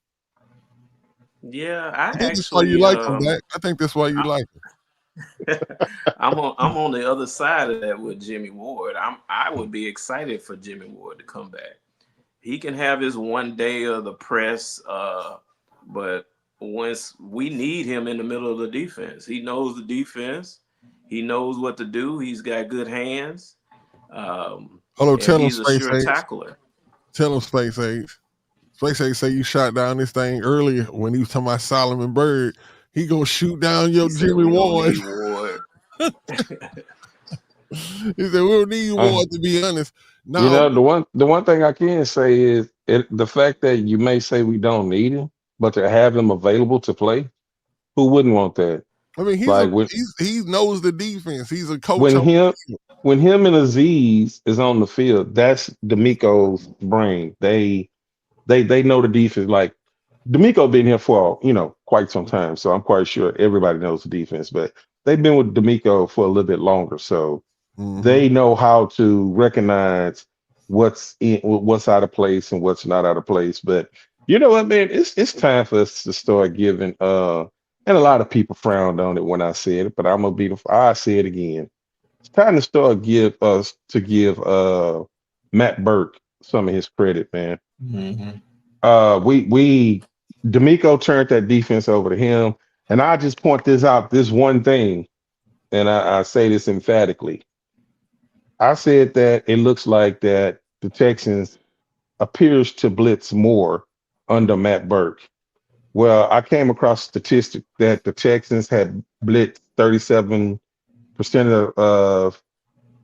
S4: Yeah,
S1: I think that's why you like him, Doc. I think that's why you like him.
S4: I'm on the other side of that with Jimmy Ward. I would be excited for Jimmy Ward to come back. He can have his one day of the press, but once we need him in the middle of the defense, he knows the defense. He knows what to do. He's got good hands.
S1: Hello,
S4: And
S1: tell him
S4: he's a
S1: Space
S4: sure
S1: Age.
S4: tackler.
S1: Tell him Space Age. Space Age say you shot down this thing earlier when he was talking about Solomon Bird. He gonna shoot down your Jimmy Ward.
S4: Ward.
S1: He said we don't need Ward, to be honest. No,
S3: you know, the one thing I can say is the fact that you may say we don't need him, but to have him available to play, who wouldn't want that?
S1: I mean, he knows the defense. He's a coach.
S3: When him and Aziz is on the field, that's D'Amico's brain. They know the defense. Like D'Amico been here for quite some time, so I'm quite sure everybody knows the defense. But they've been with D'Amico for a little bit longer, so they know how to recognize what's out of place and what's not out of place. But you know what, man? It's time for us to start giving. And a lot of people frowned on it when I said it, but I say it again. It's time to start give Matt Burke some of his credit, man. D'Amico turned that defense over to him, and I just point this one thing, and I say this emphatically. I said that it looks like that the Texans appears to blitz more under Matt Burke. Well, I came across a statistic that the Texans had blitzed 37% of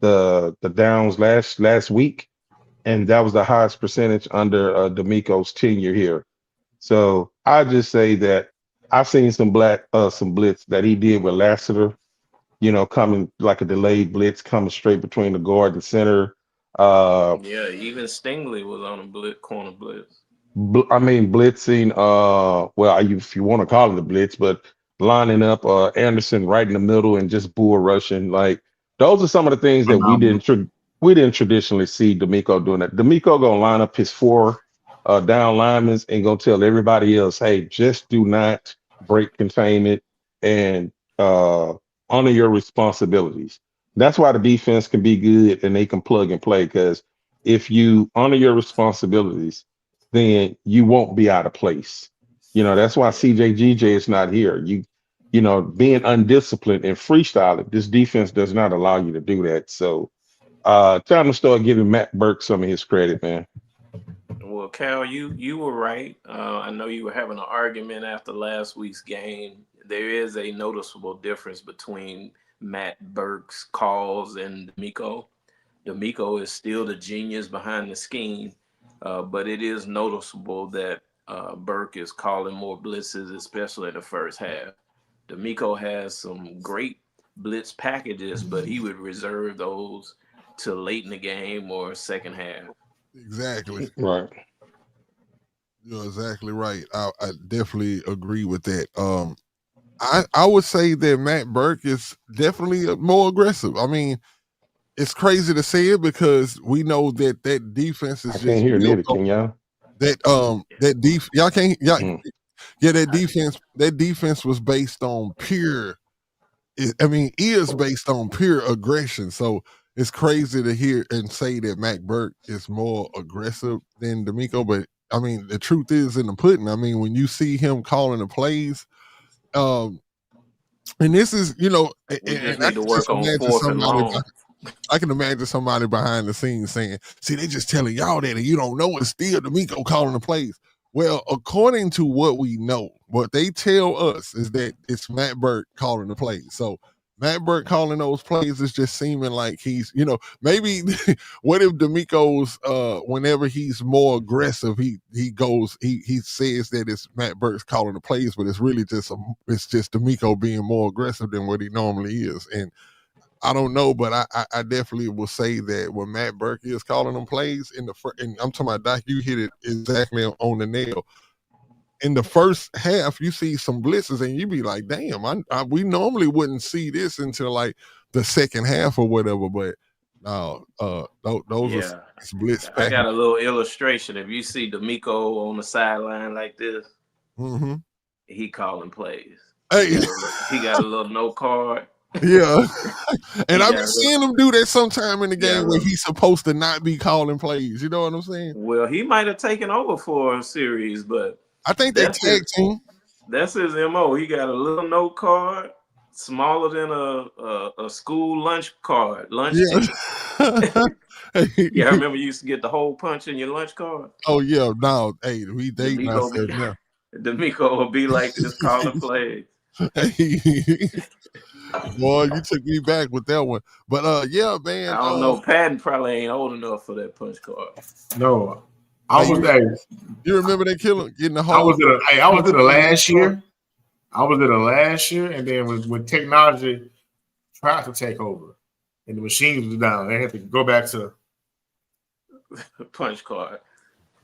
S3: the downs last week, and that was the highest percentage under D'Amico's tenure here. So I just say that I've seen some blitz that he did with Lassiter, coming like a delayed blitz, coming straight between the guard and center.
S4: Even Stingley was on a corner blitz.
S3: Blitzing. If you want to call it a blitz, but lining up Anderson right in the middle and just bull rushing. Like those are some of the things that we didn't traditionally see D'Amico doing. That D'Amico gonna line up his 4 down linemen and gonna tell everybody else, hey, just do not break containment and honor your responsibilities. That's why the defense can be good and they can plug and play, because if you honor your responsibilities, then you won't be out of place. That's why CJGJ is not here. Being undisciplined and freestyling, this defense does not allow you to do that. So time to start giving Matt Burke some of his credit, man.
S4: Well, Cal, you were right. I know you were having an argument after last week's game. There is a noticeable difference between Matt Burke's calls and D'Amico. D'Amico is still the genius behind the scheme. But it is noticeable that Burke is calling more blitzes, especially in the first half. D'Amico has some great blitz packages, but he would reserve those to late in the game or second half.
S1: Exactly.
S3: Right.
S1: You're exactly right. I definitely agree with that. I would say that Matt Burke is definitely more aggressive. I mean, it's crazy to say it because we know that defense is
S3: I can't hear neither, can y'all?
S1: Y'all can't that defense was based on is based on pure aggression. So it's crazy to hear and say that Matt Burke is more aggressive than D'Amico, but I mean the truth is in the pudding. I mean, when you see him calling the plays, and this is,
S4: we just need to work on 4th and long.
S1: I can imagine somebody behind the scenes saying, see, they just telling y'all that and you don't know it's still D'Amico calling the plays. Well, according to what we know, what they tell us is that it's Matt Burke calling the plays. So Matt Burke calling those plays is just seeming like he's, maybe what if D'Amico's whenever he's more aggressive, he says that it's Matt Burke's calling the plays, but it's really just D'Amico being more aggressive than what he normally is. And I don't know, but I definitely will say that when Matt Burke is calling them plays and I'm talking about Doc, you hit it exactly on the nail. In the first half, you see some blitzes and you be like, damn, we normally wouldn't see this until like the second half or whatever, but no, those are blitz.
S4: I got a little illustration. If you see D'Amico on the sideline like this, he calling plays.
S1: Hey.
S4: He got a little note card.
S1: Yeah. And
S4: He
S1: I've been
S4: got
S1: seeing him do that sometime in the game
S4: Yeah.
S1: where he's supposed to not be calling plays. You know what I'm saying?
S4: Well, he might have taken over for a series, but
S1: I think they tag team.
S4: That's his MO. He got a little note card, smaller than a school lunch card, lunch ticket. Yeah, I remember you used to get the hole punch in your lunch card.
S1: Oh yeah, no, hey, we dating ourselves now.
S4: D'Amico will be like this calling plays.
S1: Boy, you took me back with that one. But yeah, man.
S4: I don't know. Patton probably ain't old enough for that punch card.
S2: No, I was there.
S1: You remember that killer getting the hole?
S2: I was in the last year. I was in the last year, and then when technology tried to take over, and the machines was down, they had to go back to
S4: punch card.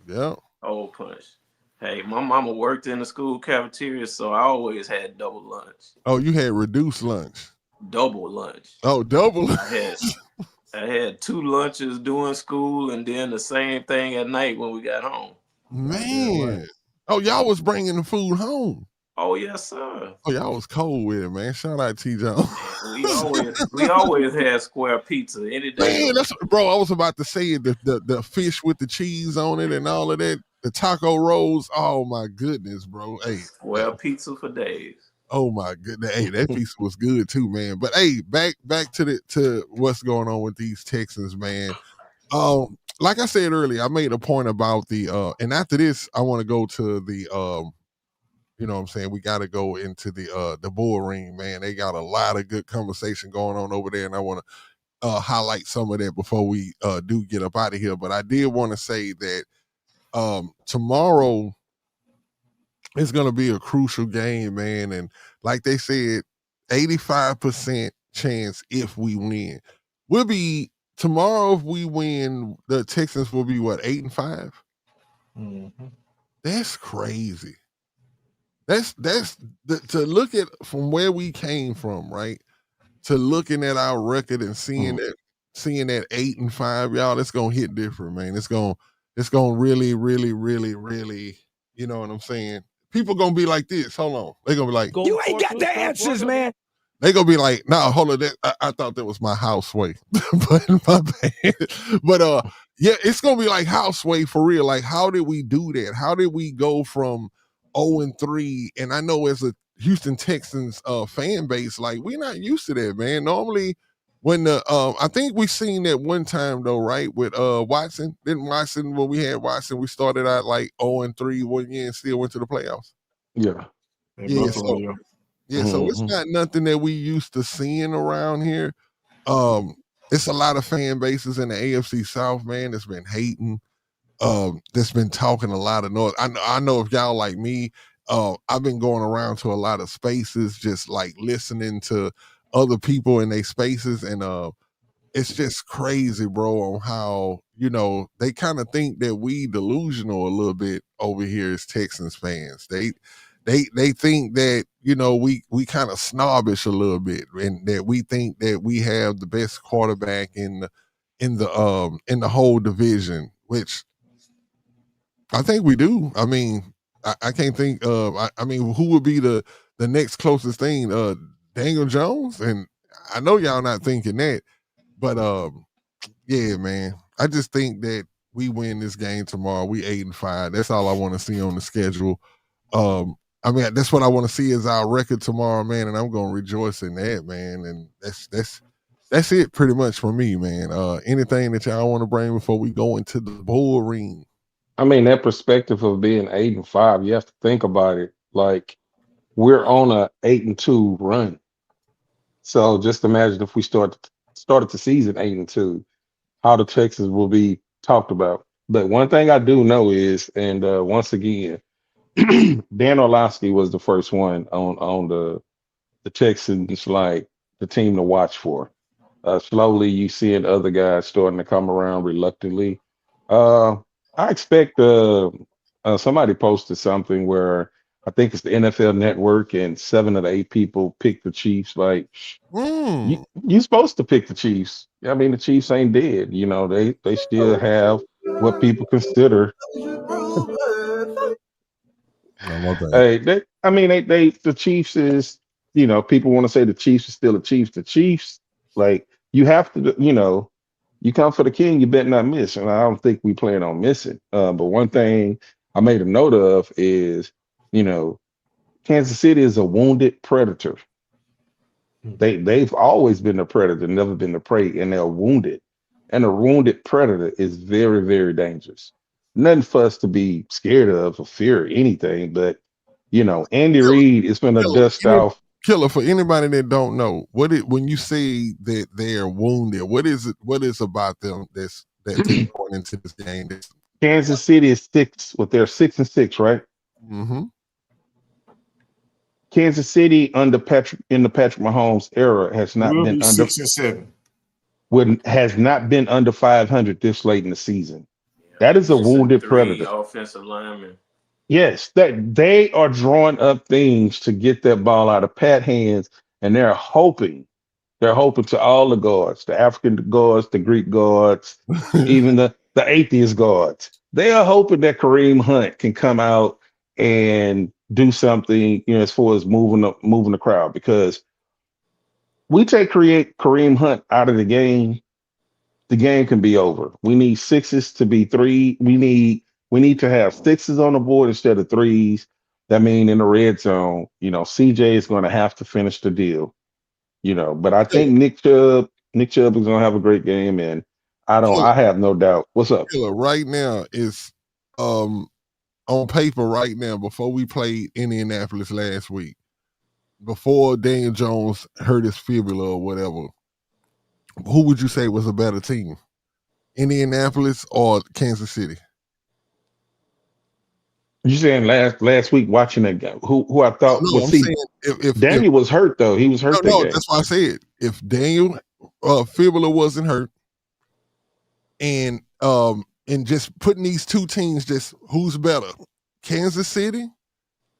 S1: Yeah.
S4: Old punch. Hey, my mama worked in the school cafeteria, so I always had double lunch.
S1: Oh, you had reduced lunch.
S4: Double lunch.
S1: Oh, double.
S4: I had 2 lunches during school, and then the same thing at night when we got home.
S1: Man. Oh, y'all was bringing the food home.
S4: Oh, yes, sir.
S1: Oh, y'all was cold with it, man. Shout out T. Jones.
S4: We always had square pizza any day.
S1: Man, bro, I was about to say the fish with the cheese on it and all of that. The taco rolls. Oh my goodness, bro. Hey.
S4: Square pizza for days.
S1: Oh my goodness. Hey, that pizza was good too, man. But hey, back to what's going on with these Texans, man. Like I said earlier, I made a point about the and after this, I want to go to the you know what I'm saying, we gotta go into the bull ring, man. They got a lot of good conversation going on over there, and I want to highlight some of that before we do get up out of here. But I did want to say that tomorrow is going to be a crucial game, man. And like they said, 85% chance if we win. We'll be tomorrow if we win, the Texans will be what, 8-5?
S2: Mm-hmm.
S1: That's crazy. That's to look at from where we came from, right? To looking at our record and seeing that 8-5, y'all, it's gonna hit different, man. It's gonna really, really, really, really, you know what I'm saying? People gonna be like this. Hold on. They're gonna be like,
S5: you ain't got the answers, man.
S1: They gonna be like, nah, hold on. I thought that was my houseway. But my bad. But yeah, it's gonna be like houseway for real. Like, how did we do that? How did we go from 0-3? And I know as a Houston Texans fan base, like, we're not used to that, man. Normally when I think we seen that one time though, right? With Watson. Didn't Watson, when we had Watson, we started out like 0-3 one year and still went to the playoffs.
S3: Yeah.
S1: Yeah. So it's not nothing that we used to seeing around here. It's a lot of fan bases in the AFC South, man, that's been hating. That's been talking a lot of noise. I know if y'all like me, I've been going around to a lot of spaces, just like listening to other people in their spaces, and it's just crazy, bro, on how, you know, they kind of think that we delusional a little bit over here as Texans fans. They think that, you know, we kind of snobbish a little bit, and that we think that we have the best quarterback in the whole division, which I think we do. I mean, I can't think of. I mean, who would be the next closest thing? Daniel Jones, and I know y'all not thinking that, but yeah, man. I just think that we win this game tomorrow. We 8-5. That's all I want to see on the schedule. I mean, that's what I want to see is our record tomorrow, man, and I'm gonna rejoice in that, man. And that's it pretty much for me, man. Anything that y'all want to bring before we go into the bull ring?
S3: I mean, that perspective of being 8-5, you have to think about it. Like, we're on a 8-2 run. So just imagine if we started the season 8-2, how the Texans will be talked about. But one thing I do know is, and once again, Dan Orlovsky was the first one on the Texans, like the team to watch for. Slowly, you seeing other guys starting to come around reluctantly. I expect somebody posted something where I think it's the NFL Network, and 7 of the 8 people picked the Chiefs. Like, you supposed to pick the Chiefs. I mean, the Chiefs ain't dead. You know, they still have what people consider.
S1: No, my bad.
S3: Hey, the Chiefs is people want to say the Chiefs are still the Chiefs. The Chiefs, like you have to, you come for the king, you better not miss. And I don't think we plan on missing. But one thing I made a note of is, you know, Kansas City is a wounded predator. They've always been the predator, never been the prey, and they're wounded. And a wounded predator is very, very dangerous. Nothing for us to be scared of or fear anything, but Andy
S1: Killer,
S3: Reid is going to
S1: killer,
S3: dust off.
S1: killer. For anybody that don't know, when you say that they're wounded, what is it? What is about them that they're going into this game?
S3: Kansas City is six, what they're 6-6, right?
S1: Mm-hmm.
S3: Kansas City in the Patrick Mahomes era has not
S2: We'll
S3: been
S2: be 6-7.
S3: has not been under 500 this late in the season.
S4: Yeah,
S3: That
S4: they're
S3: is a
S4: missing
S3: wounded
S4: 3
S3: predator.
S4: offensive linemen.
S3: Yes, that they are drawing up things to get that ball out of Pat hands, and they're hoping to all the guards, the African guards, the Greek guards, even the atheist guards. They are hoping that Kareem Hunt can come out and do something, as far as moving the crowd, because we take Kareem Hunt out of the game can be over. We need sixes to be three. We need to have sixes on the board instead of threes. That mean in the red zone, CJ is going to have to finish the deal. But I think Nick Chubb is going to have a great game, and I have no doubt. What's up?
S1: Killer right now is on paper right now before we played Indianapolis last week, before Daniel Jones hurt his fibula or whatever. Who would you say was a better team, Indianapolis or Kansas City?
S3: You saying last week watching that game? Who I thought
S1: No,
S3: was
S1: I'm
S3: see
S1: saying if
S3: Daniel was hurt though. He was hurt that game.
S1: that's why I said if Daniel fibula wasn't hurt, and just putting these two teams, just who's better, Kansas City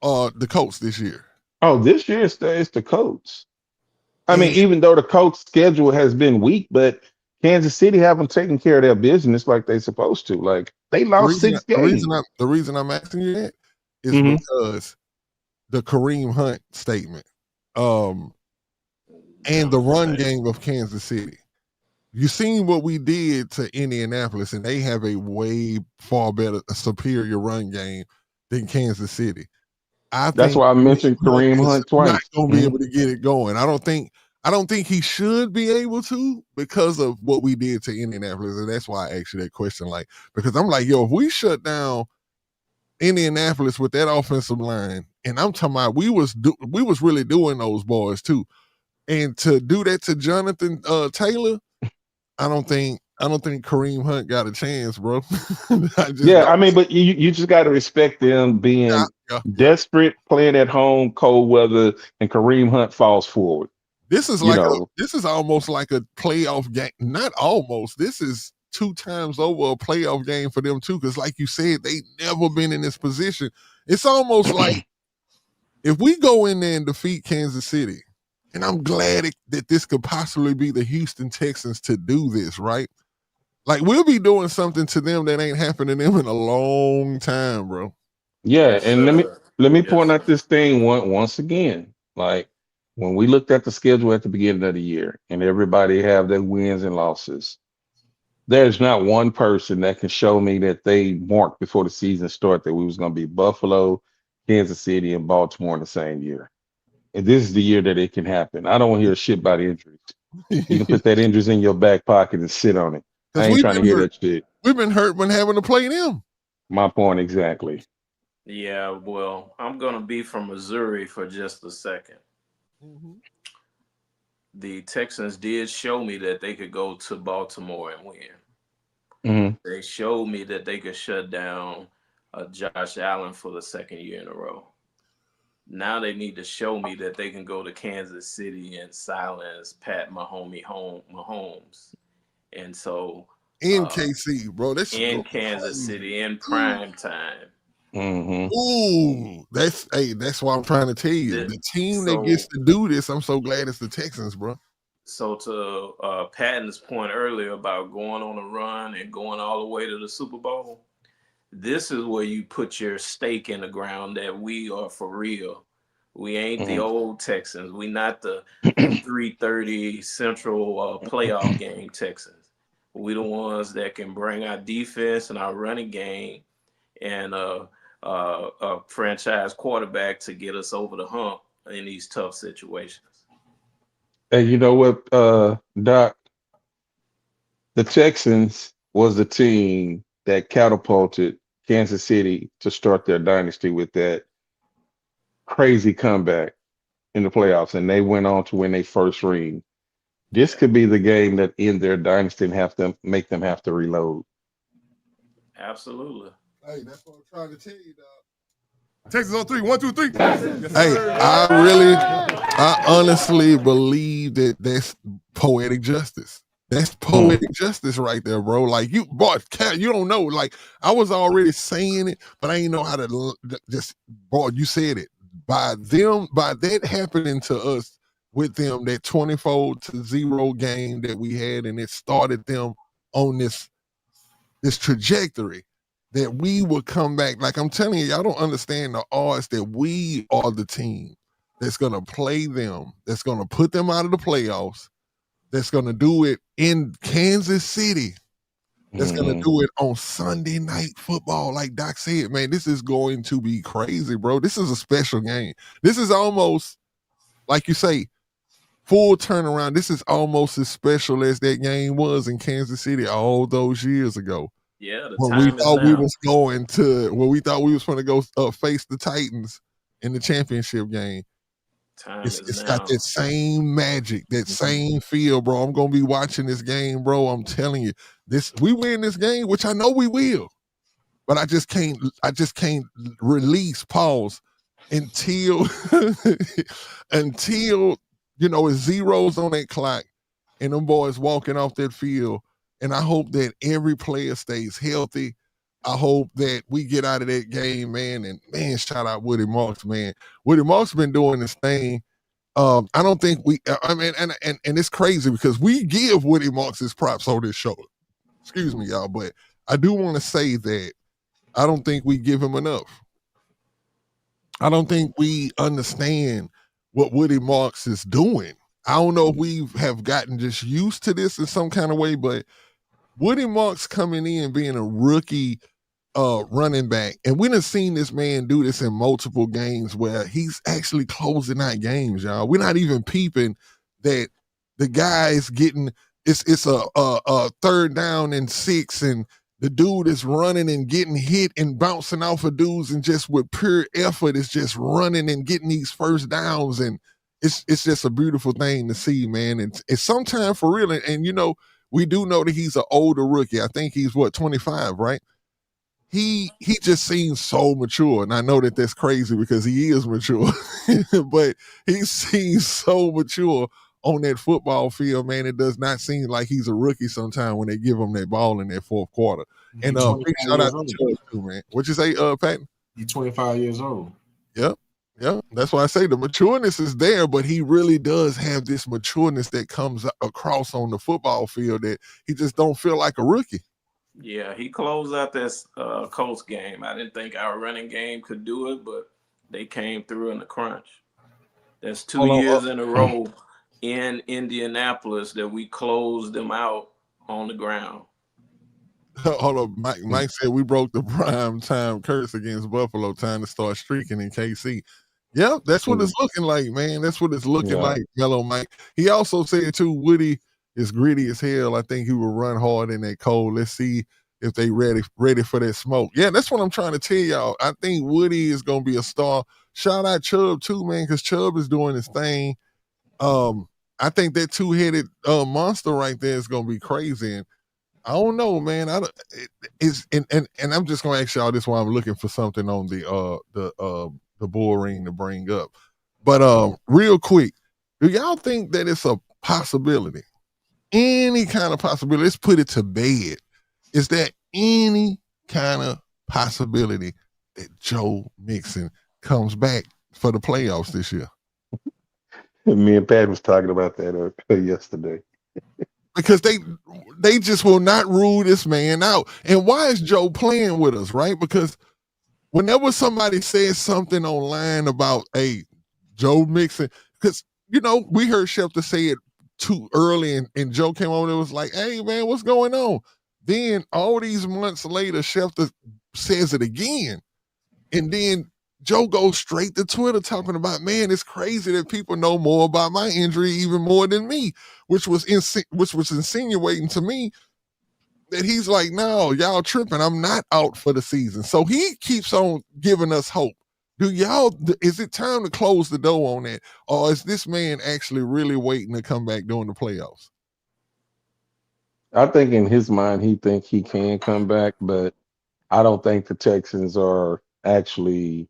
S1: or the Colts this year?
S3: Oh, this year it's the Colts. I mean,
S1: And
S3: even though the Colts schedule has been weak, but Kansas City haven't taken care of their business like they supposed to. Like they lost 6 games.
S1: the reason I'm asking you that is
S3: Mhm.
S1: because the Kareem Hunt statement, and the run game of Kansas City. You seen what we did to Indianapolis, and they have a way far better, superior run game than Kansas City. I
S3: That's
S1: think
S3: why I
S1: Kareem
S3: mentioned Kareem
S1: is
S3: Hunt
S1: not
S3: twice.
S1: going to be able to get it going. I don't think he should be able to because of what we did to Indianapolis, and that's why I asked you that question. Like, because I'm like, yo, if we shut down Indianapolis with that offensive line, and I'm talking about we was really doing those boys too, and to do that to Jonathan Taylor, I don't think Kareem Hunt got a chance, bro. I just
S3: Yeah,
S1: don't.
S3: I mean, but you just got to respect them being
S1: Yeah.
S3: desperate, playing at home, cold weather, and Kareem Hunt falls forward.
S1: This is
S3: You
S1: like
S3: know,
S1: this is almost like a playoff game. Not almost. This is 2 times over a playoff game for them too. Because like you said, they never been in this position. It's almost like if we go in there and defeat Kansas City, and I'm glad that this could possibly be the Houston Texans to do this, right? Like we'll be doing something to them that ain't happened to them in a long time, bro.
S3: yeah,
S4: Yes,
S3: and let me
S4: sir.
S3: let me
S4: Yes,
S3: point out
S4: sir.
S3: this thing once again. Like when we looked at the schedule at the beginning of the year, and everybody have their wins and losses. There's not one person that can show me that they marked before the season started that we was going to be Buffalo, Kansas City, and Baltimore in the same year. And this is the year that it can happen. I don't want to hear shit about injuries. You can put that injuries in your back pocket and sit on it. I
S1: Because
S3: ain't trying to hear that shit.
S1: we've been hurt when having to play them.
S3: My point exactly.
S4: Yeah, well, I'm going to be from Missouri for just a second.
S1: Mm-hmm.
S4: The Texans did show me that they could go to Baltimore and win.
S3: Mm-hmm.
S4: They showed me that they could shut down Josh Allen for the second year in a row. Now they need to show me that they can go to Kansas City and silence Pat Mahomes. And so
S1: In KC, bro. That's
S4: in Kansas City in prime time.
S3: Mm-hmm.
S1: Ooh, that's what I'm trying to tell you. The team that gets to do this, I'm so glad it's the Texans, bro.
S4: So to Patton's point earlier about going on a run and going all the way to the Super Bowl, this is where you put your stake in the ground that we are for real. We ain't the old Texans. We not the 3:30 Central playoff game Texans. We the ones that can bring our defense and our running game and a franchise quarterback to get us over the hump in these tough situations.
S3: And you know what, Doc? The Texans was the team that catapulted Kansas City to start their dynasty with that crazy comeback in the playoffs, and they went on to win their first ring. This could be the game that end their dynasty and have to make them have to reload.
S4: Absolutely.
S1: Hey, that's what I'm trying to tell you, dog.
S6: Texas on 3, 1, 2, 3.
S1: Hey, I honestly believe that that's poetic justice. That's poetic justice right there, bro. Like you don't know. Like I was already saying it, but I didn't know how to just, boy, you said it. By that happening to us with them, that 24-0 game that we had, and it started them on this trajectory that we will come back. Like I'm telling you, y'all don't understand the odds that we are the team that's going to play them, that's going to put them out of the playoffs, that's going to do it in Kansas City, that's going to do it on Sunday Night Football. Like Doc said, man, this is going to be crazy, bro. This is a special game. This is almost, like you say, full turnaround. This is almost as special as that game was in Kansas City all those years ago.
S4: Yeah,
S1: when we thought we was going to, when we thought we was going to go face the Titans in the championship game. It's got that same magic, that same feel, bro. I'm gonna be watching this game, bro. I'm telling you, we win this game, which I know we will, but I just can't release pause until you know it's zeros on that clock and them boys walking off that field. And I hope that every player stays healthy. I hope that we get out of that game, man. And man, shout out Woody Marks, man. Woody Marks been doing this thing. I don't think and it's crazy because we give Woody Marks his props on this show. Excuse me, y'all, but I do want to say that I don't think we give him enough. I don't think we understand what Woody Marks is doing. I don't know if we have gotten just used to this in some kind of way, but Woody Marks coming in being a rookie running back, and we done seen this man do this in multiple games where he's actually closing out games, y'all. We're not even peeping that the guy's getting it's a third down and 6, and the dude is running and getting hit and bouncing off of dudes, and just with pure effort is just running and getting these first downs, and it's just a beautiful thing to see, man. And it's sometime for real, and you know, we do know that he's an older rookie. I think he's 25, right? He just seems so mature, and I know that that's crazy because he is mature, but he seems so mature on that football field, man. It does not seem like he's a rookie sometimes when they give him that ball in that fourth quarter. And big shout out to Chubb too, man. What you say, Patton?
S2: He's 25 years old.
S1: Yep. Yeah, that's why I say the matureness is there, but he really does have this matureness that comes across on the football field that he just don't feel like a rookie.
S4: Yeah, he closed out this Colts game. I didn't think our running game could do it, but they came through in the crunch. That's 2 years in a row in Indianapolis that we closed them out on the ground.
S1: Hold on, Mike said we broke the prime time curse against Buffalo, time to start streaking in KC. Yeah, that's what it's looking like, man. That's what it's looking like, Mellow Mike. He also said, too, Woody is gritty as hell. I think he will run hard in that cold. Let's see if they ready for that smoke. Yeah, that's what I'm trying to tell y'all. I think Woody is going to be a star. Shout out Chubb, too, man, because Chubb is doing his thing. I think that two-headed monster right there is going to be crazy. And I don't know, man. And I'm just going to ask y'all this while I'm looking for something on the bull ring to bring up. But real quick, do y'all think that it's a possibility? Any kind of possibility? Let's put it to bed. Is there any kind of possibility that Joe Mixon comes back for the playoffs this year?
S3: Me and Pat was talking about that yesterday.
S1: Because they just will not rule this man out. And why is Joe playing with us, right? Because whenever somebody says something online about, hey, Joe Mixon, because we heard Schefter say it too early, and Joe came on and was like, "Hey man, what's going on?" Then all these months later, Schefter says it again, and then Joe goes straight to Twitter talking about, "Man, it's crazy that people know more about my injury even more than me," which was insinuating to me that he's like, "No, y'all tripping. I'm not out for the season." So he keeps on giving us hope. Is it time to close the door on that? Or is this man actually really waiting to come back during the playoffs?
S3: I think in his mind, he think he can come back, but I don't think the Texans are actually.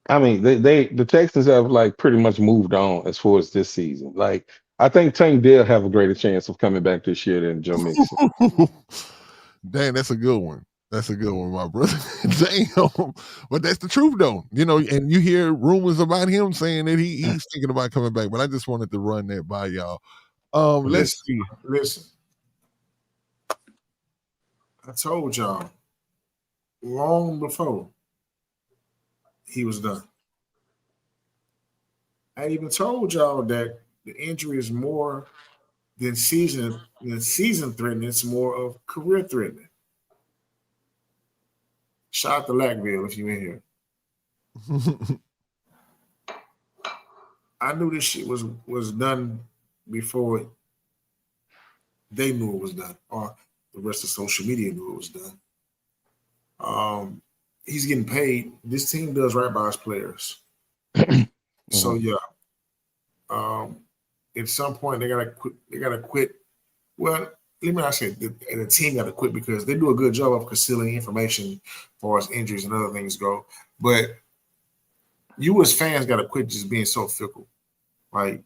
S3: I mean, the Texans have like pretty much moved on as far as this season. Like, I think Tank Dell have a greater chance of coming back this year than Joe Mixon.
S1: Dang, that's a good one. That's a good one, my brother. Damn. But that's the truth, though. And you hear rumors about him saying that he's thinking about coming back. But I just wanted to run that by y'all. Let's see.
S2: Listen. I told y'all long before he was done. I even told y'all that the injury is more than season threatening. It's more of career threatening. Shout out to Lackville if you're in here. I knew this shit was done before they knew it was done, or the rest of social media knew it was done. He's getting paid. This team does right by its players. So yeah. At some point they gotta quit. They gotta quit. Well, let me not say the team gotta quit because they do a good job of concealing information as far as injuries and other things go. But you as fans gotta quit just being so fickle. Like,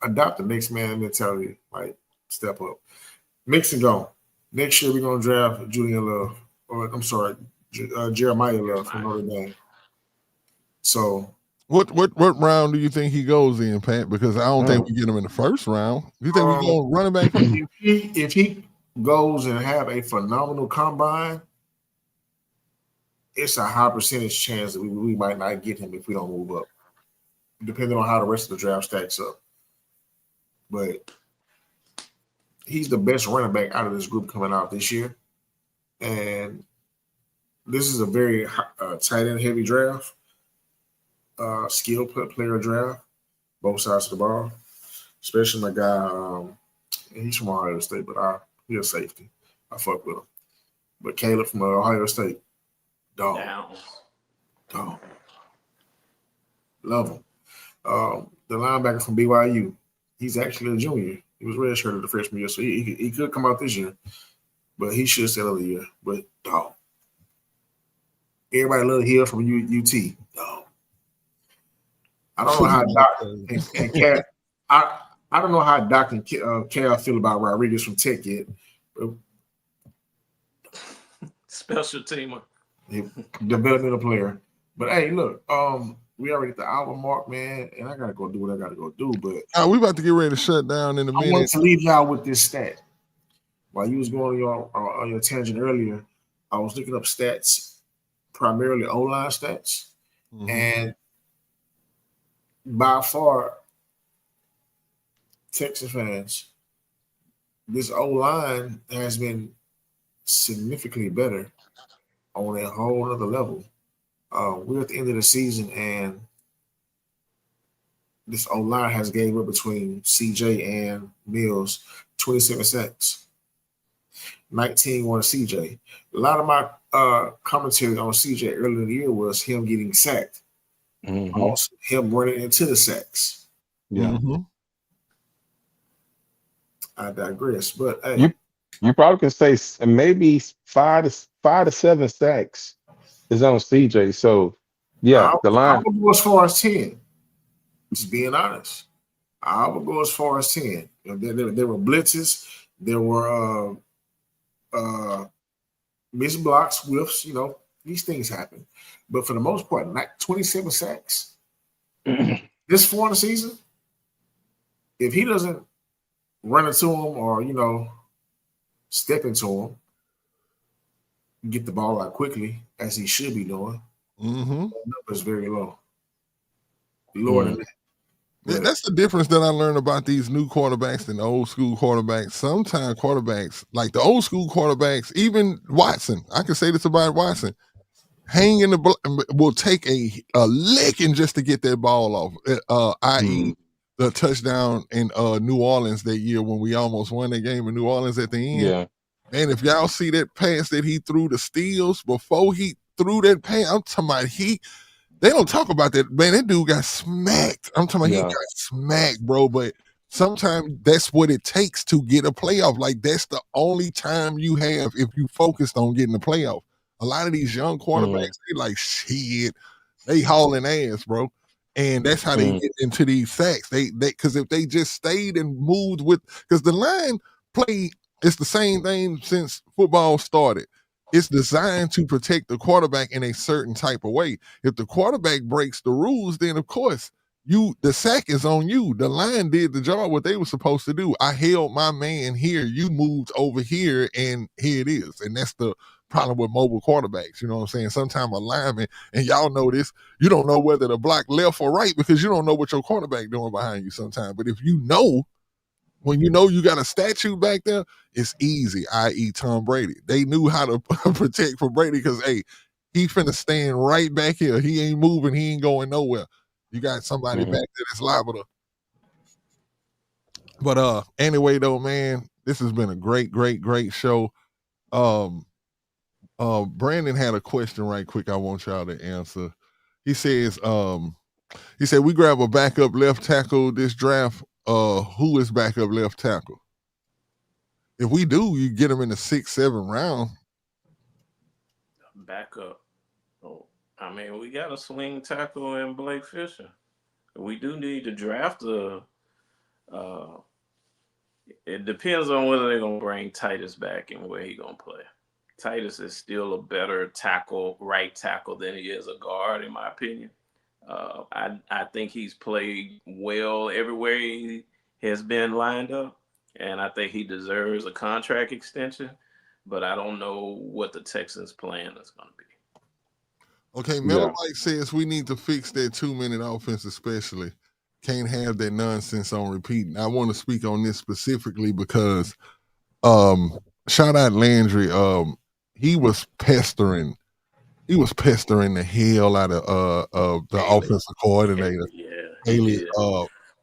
S2: adopt the next man mentality. Like, step up. Mixon gone. Next year we're gonna draft Julian Love, or I'm sorry, Jeremiah Love from Notre Dame. So.
S1: What round do you think he goes in, Pat? Because I don't think we get him in the first round. You think we go running back first?
S2: If he goes and have a phenomenal combine, it's a high percentage chance that we might not get him if we don't move up, depending on how the rest of the draft stacks up. But he's the best running back out of this group coming out this year. And this is a very tight end heavy draft. Skill player draft, both sides of the ball. Especially my guy, he's from Ohio State, but he's a safety. I fuck with him. But Caleb from Ohio State, dog. Love him. The linebacker from BYU, he's actually a junior. He was redshirted the freshman year, so he could come out this year, but he should settle the year. But dog, everybody love Hill from UT, dog. I don't know how Doc and Cat. I don't know how Doc and Cal feel about Rodriguez from Tech yet.
S4: Special teamer,
S2: developmental player. But hey, look, we already at the hour mark, man, and I gotta go do what I gotta go do. But
S1: we about to get ready to shut down in a minute.
S2: I want to leave y'all with this stat. While you was going on your tangent earlier, I was looking up stats, primarily O-line stats, and by far, Texas fans, this O-line has been significantly better on a whole other level. We're at the end of the season, and this O-line has gave up between CJ and Mills 27 sacks. 19 on CJ. A lot of my commentary on CJ earlier in the year was him getting sacked. Also, him running into the sacks.
S3: Yeah.
S2: I digress, but hey,
S3: you probably can say maybe 5 to 7 sacks is on CJ. So yeah, the line.
S2: I would go as far as 10. Just being honest, I would go as far as 10. There were blitzes, there were missed blocks, whiffs. These things happen. But for the most part, not 27 sacks. This far in the season, if he doesn't run into him or, step into him, get the ball out quickly, as he should be doing, the number is very low. lower than that. But
S1: that's the difference that I learned about these new quarterbacks and the old school quarterbacks. Sometimes quarterbacks, like the old school quarterbacks, even Watson, I can say this about Watson, hang in the will take a licking just to get that ball off. I.e., the touchdown in New Orleans that year when we almost won that game in New Orleans at the end.
S3: Yeah.
S1: Man, if y'all see that pass that he threw to Steele before he threw that pass, I'm talking about they don't talk about that. Man, that dude got smacked. I'm talking about he got smacked, bro. But sometimes that's what it takes to get a playoff. Like, that's the only time you have if you focused on getting a playoff. A lot of these young quarterbacks, they like, shit, they hauling ass, bro. And that's how they get into these sacks. They because if they just stayed and moved with, because the line play, it's the same thing since football started. It's designed to protect the quarterback in a certain type of way. If the quarterback breaks the rules, then of course the sack is on you. The line did the job what they were supposed to do. I held my man here, you moved over here, and here it is. And that's the problem with mobile quarterbacks. You know what I'm saying? Sometimes a lineman, and y'all know this, you don't know whether to block left or right because you don't know what your quarterback doing behind you sometimes. But if you know, when you know you got a statue back there, it's easy, i.e. Tom Brady. They knew how to protect for Brady because, hey, he finna stand right back here. He ain't moving. He ain't going nowhere. You got somebody back there that's liable to. But anyway, though, man, this has been a great, great, great show. Brandon had a question right quick I want y'all to answer. He says, we grab a backup left tackle this draft. Who is backup left tackle? If we do, you get him in the 6th, 7th round.
S4: Backup. Oh, I mean, we got a swing tackle in Blake Fisher. We do need to draft a. It depends on whether they're gonna bring Titus back and where he's gonna play. Titus is still a better right tackle than he is a guard, in my opinion. I think he's played well everywhere he has been lined up, and I think he deserves a contract extension, but I don't know what the Texans' plan is going to be.
S1: Okay, Miller Mike says we need to fix that 2-minute offense especially. Can't have that nonsense on repeat. And I want to speak on this specifically because shout out Landry. He was pestering the hell out of the offensive coordinator. Haley,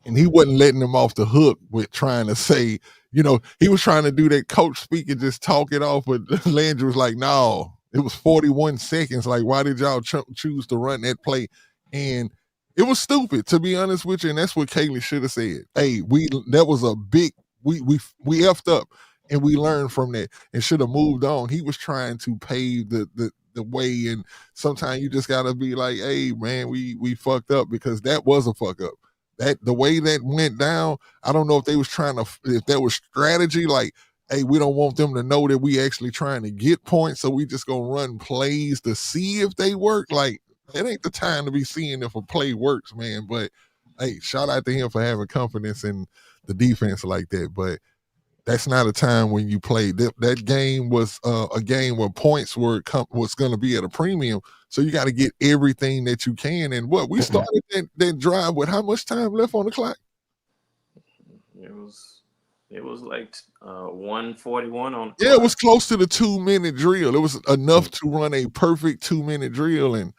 S1: and he wasn't letting him off the hook with trying to say, he was trying to do that coach speak and just talk it off, but Landry was like, no, it was 41 seconds. Like, why did y'all choose to run that play? And it was stupid, to be honest with you, and that's what Kaylee should have said. Hey, that was a big, we effed up, and we learned from that and should have moved on. He was trying to pave the way, and sometimes you just gotta be like, hey man, we fucked up, because that was a fuck up. That the way that went down, I don't know if they was if that was strategy, like, hey, we don't want them to know that we actually trying to get points, so we just gonna run plays to see if they work. Like, it ain't the time to be seeing if a play works, man. But hey, shout out to him for having confidence in the defense like that. But that's not a time when you play. That game was a game where points was going to be at a premium. So you got to get everything that you can. And we started that drive with how much time left on the clock?
S4: It was like 1:41 on the clock.
S1: Yeah, it was close to the 2-minute drill. It was enough to run a perfect 2-minute drill. And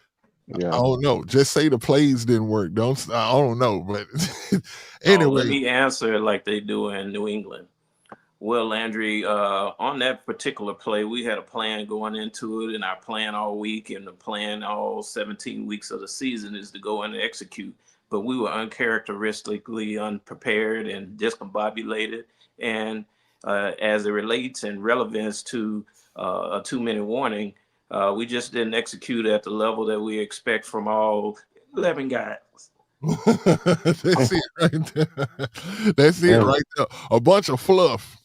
S1: I don't know. Just say the plays didn't work. I don't know. But anyway.
S4: Let me answer like they do in New England. Well, Landry, on that particular play, we had a plan going into it, and our plan all week and the plan all 17 weeks of the season is to go and execute. But we were uncharacteristically unprepared and discombobulated. And as it relates in relevance to a 2-minute warning, we just didn't execute at the level that we expect from all 11 guys.
S1: That's it right there. That's it right there. A bunch of fluff.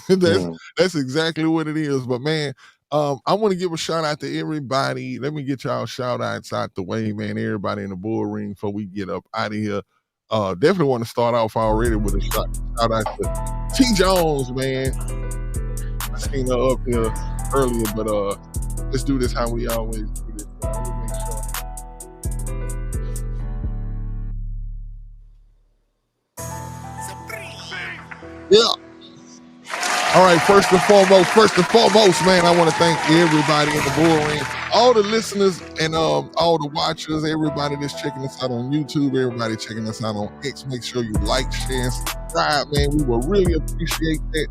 S1: That's exactly what it is. But man, I want to give a shout out to everybody. Let me get y'all shout outs out the way, man. Everybody in the bull ring before we get up out of here. Definitely want to start off already with a shout out to T Jones, man. I seen her up here earlier, but let's do this how we always do this. Yeah. All right, first and foremost, man, I want to thank everybody in the bull ring, all the listeners and all the watchers, everybody that's checking us out on YouTube, everybody checking us out on X. Make sure you like, share, and subscribe, man. We will really appreciate that.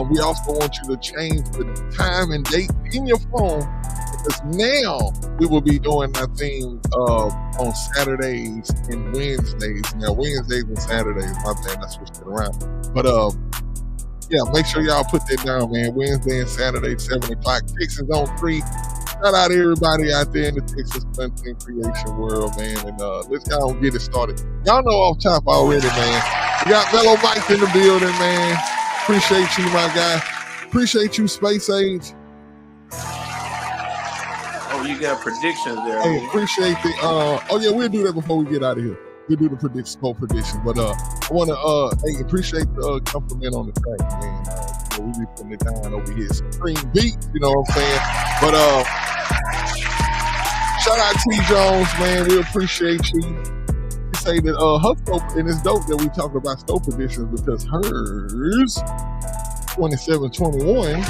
S1: We also want you to change the time and date in your phone, because now we will be doing our thing on Saturdays and Wednesdays. Now, Wednesdays and Saturdays, my bad, I switched it around. But yeah, make sure y'all put that down, man. Wednesday and Saturday, 7 o'clock. Texans on 3. Shout out to everybody out there in the Texas content creation world, man. And let's y'all get it started. Y'all know off top already, man. We got Mellow Mike in the building, man. Appreciate you, my guy. Appreciate you, Space Age.
S4: Oh, you got predictions there.
S1: Hey, appreciate the oh yeah, we'll do that before we get out of here. We'll do the prediction. But I want to appreciate the compliment on the track, man. We be putting it down over here. Supreme beat, you know what I'm saying? But shout out T Jones, man. We appreciate you. You say that her scope, and it's dope that we talk about scope predictions, because hers 27-21.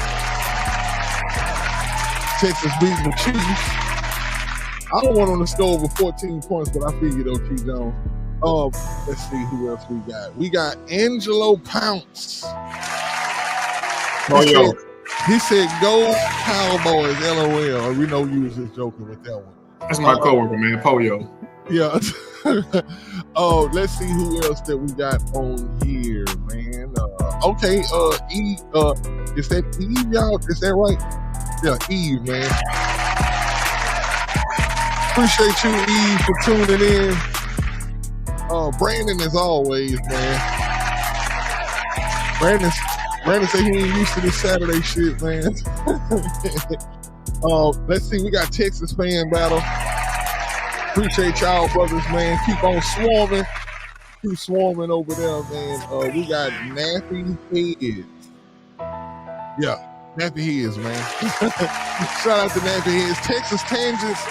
S1: Texas beating the Chiefs. I don't want them to score over 14 points, but I figure though, T. Jones. Let's see who else we got. We got Angelo Pounce. He said, "Go Cowboys!" LOL. We know you was just joking with that one.
S2: That's my coworker, man. Poyo.
S1: Yeah. Let's see who else that we got on here, man. Okay. Eve. Is that Eve, y'all? Is that right? Yeah, Eve, man. Appreciate you, Eve, for tuning in. Brandon, as always, man. Brandon said he ain't used to this Saturday shit, man. Let's see, we got Texas fan battle. Appreciate y'all, brothers, man. Keep on swarming. Keep swarming over there, man. We got Nappy Heads. Yeah, Nappy Heads, man. Shout out to Nappy Heads. Texas Tangents.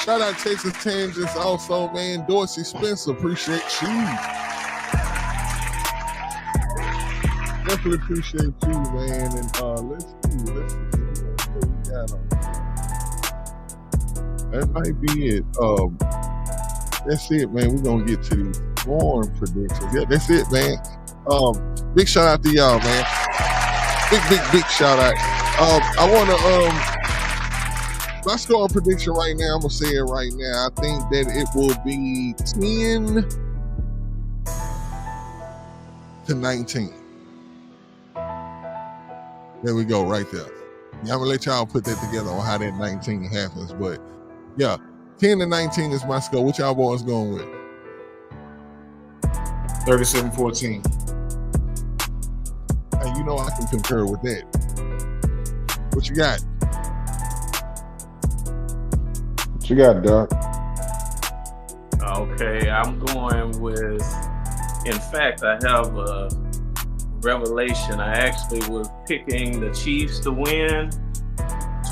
S1: Shout out Texas Tangents also, man. Dorsey Spencer, appreciate you. Definitely appreciate you, man. And let's see what we got on. That might be it. That's it, man. We're gonna get to these swarm predictions. Yeah, that's it, man. Big shout out to y'all, man. Big shout out. I wanna my score prediction right now, I'm going to say it right now. I think that it will be 10-19. There we go, right there. I'm going to let y'all put that together on how that 19 happens. But, yeah, 10-19 is my score. What y'all boys going with?
S2: 37-14.
S1: Hey, you know I can concur with that. What you got?
S3: What you got, Doc?
S4: Okay, I'm going with, in fact, I have a revelation. I actually was picking the Chiefs to win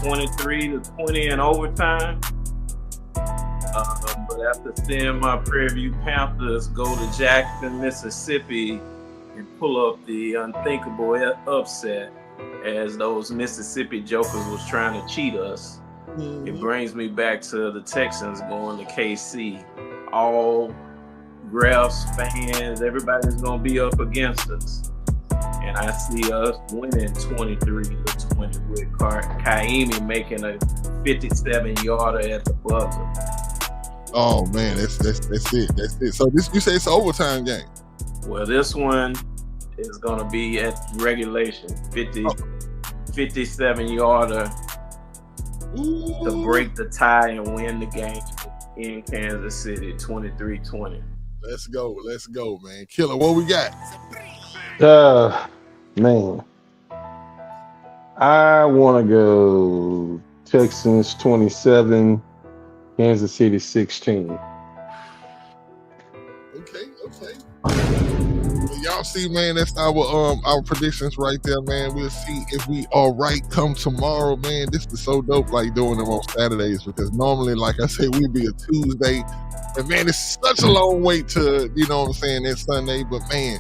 S4: 23-20 in overtime. But after seeing my Prairie View Panthers go to Jackson, Mississippi and pull up the unthinkable upset as those Mississippi jokers was trying to cheat us, it brings me back to the Texans going to KC. All refs, fans, everybody's going to be up against us. And I see us winning 23-20 with Kaimi making a 57-yarder at the buzzer.
S1: Oh, man, that's it. That's it. So this, you say it's an overtime game?
S4: Well, this one is going to be at regulation, 57-yarder. To break the tie and win the game in Kansas City, 23-20.
S1: Let's go, man. Killer, what we got?
S3: Man, I want to go Texans 27, Kansas City 16.
S1: Okay. Well, y'all see, man, that's our predictions right there, man. We'll see if we are right come tomorrow, man. This is so dope, like doing them on Saturdays, because normally, like I say, we'd be a Tuesday. And man, it's such a long wait to, you know what I'm saying, that Sunday. But man,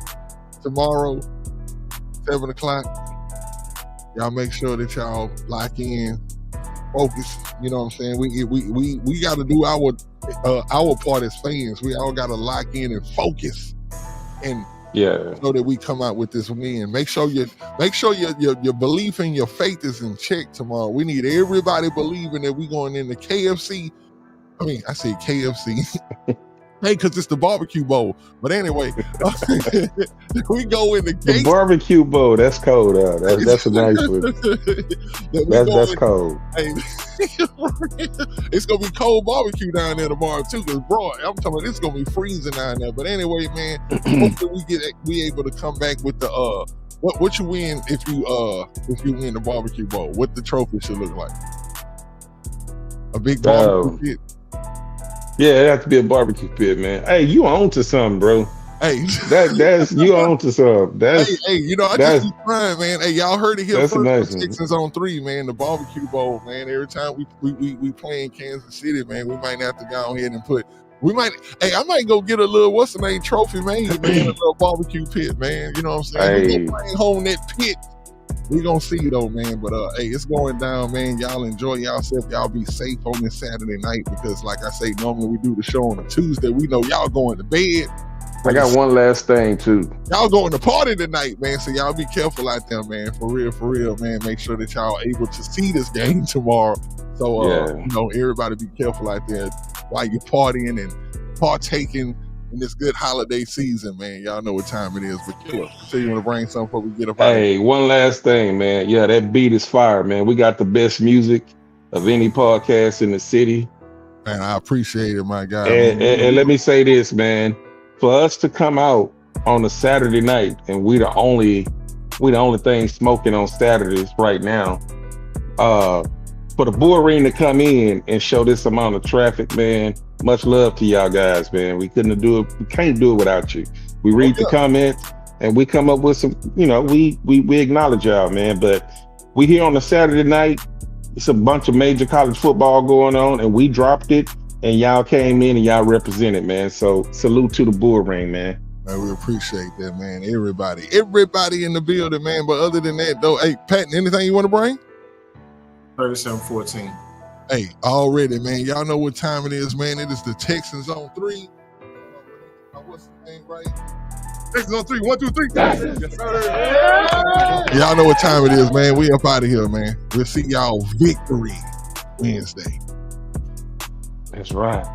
S1: tomorrow, 7 o'clock. Y'all make sure that y'all lock in, focus. You know what I'm saying? We got to do our part as fans. We all got to lock in and focus, and so that we come out with this win. Make sure your belief and your faith is in check tomorrow. We need everybody believing that we going into KFC. I mean, I say KFC. Hey, because it's the barbecue bowl. But anyway, we go in
S3: the barbecue bowl. That's cold. That's a nice one. That's cold. Hey,
S1: it's gonna be cold barbecue down there tomorrow too. Because bro, I'm talking about it's gonna be freezing down there. But anyway, man, hopefully we able to come back with the what you win if you win the barbecue bowl. What the trophy should look like? A big barbecue pit.
S3: Yeah, it has to be a barbecue pit, man. Hey, you on to something, bro.
S1: Hey,
S3: that's you on to something. That's
S1: hey, you know, I just be trying, man. Hey, y'all heard it here first.
S3: Nice
S1: Texans on 3, man. The barbecue bowl, man. Every time we play in Kansas City, man, we might have to go ahead and I might go get a little what's the name trophy made, man. A little barbecue pit, man. You know what I'm saying? We gonna bring home that pit. We gonna see though, man. But hey, it's going down, man. Y'all enjoy yourself. Y'all be safe on this Saturday night because, like I say, normally we do the show on a Tuesday. We know y'all going to bed.
S3: I got one last thing too.
S1: Y'all going to party tonight, man. So y'all be careful out there, man. For real, man. Make sure that y'all able to see this game tomorrow. So you know, everybody be careful out there while you're partying and partaking in this good holiday season, man. Y'all know what time it is. But Killer, so you want to bring something before we get up out of here?
S3: Hey, one last thing, man. Yeah, that beat is fire, man. We got the best music of any podcast in the city.
S1: Man, I appreciate it, my guy.
S3: And let me say this, man. For us to come out on a Saturday night, and we the only thing smoking on Saturdays right now. For the Bull Ring to come in and show this amount of traffic, man. Much love to y'all guys, man. We can't do it without you. We read the comments and we come up with some, you know, we acknowledge y'all, man. But we here on a Saturday night. It's a bunch of major college football going on, and we dropped it, and y'all came in and y'all represented, man. So salute to the Bull Ring, man.
S1: Man, we appreciate that, man. Everybody in the building, man. But other than that, though, hey, Patton, anything you want to bring?
S2: 37-14.
S1: Hey, already, man. Y'all know what time it is, man. It is the Texans on 3. What's the name, right? Texans on 3. 1, 2, 3. Yes, sir. Y'all know what time it is, man. We up out of here, man. We'll see y'all Victory Wednesday.
S3: That's right.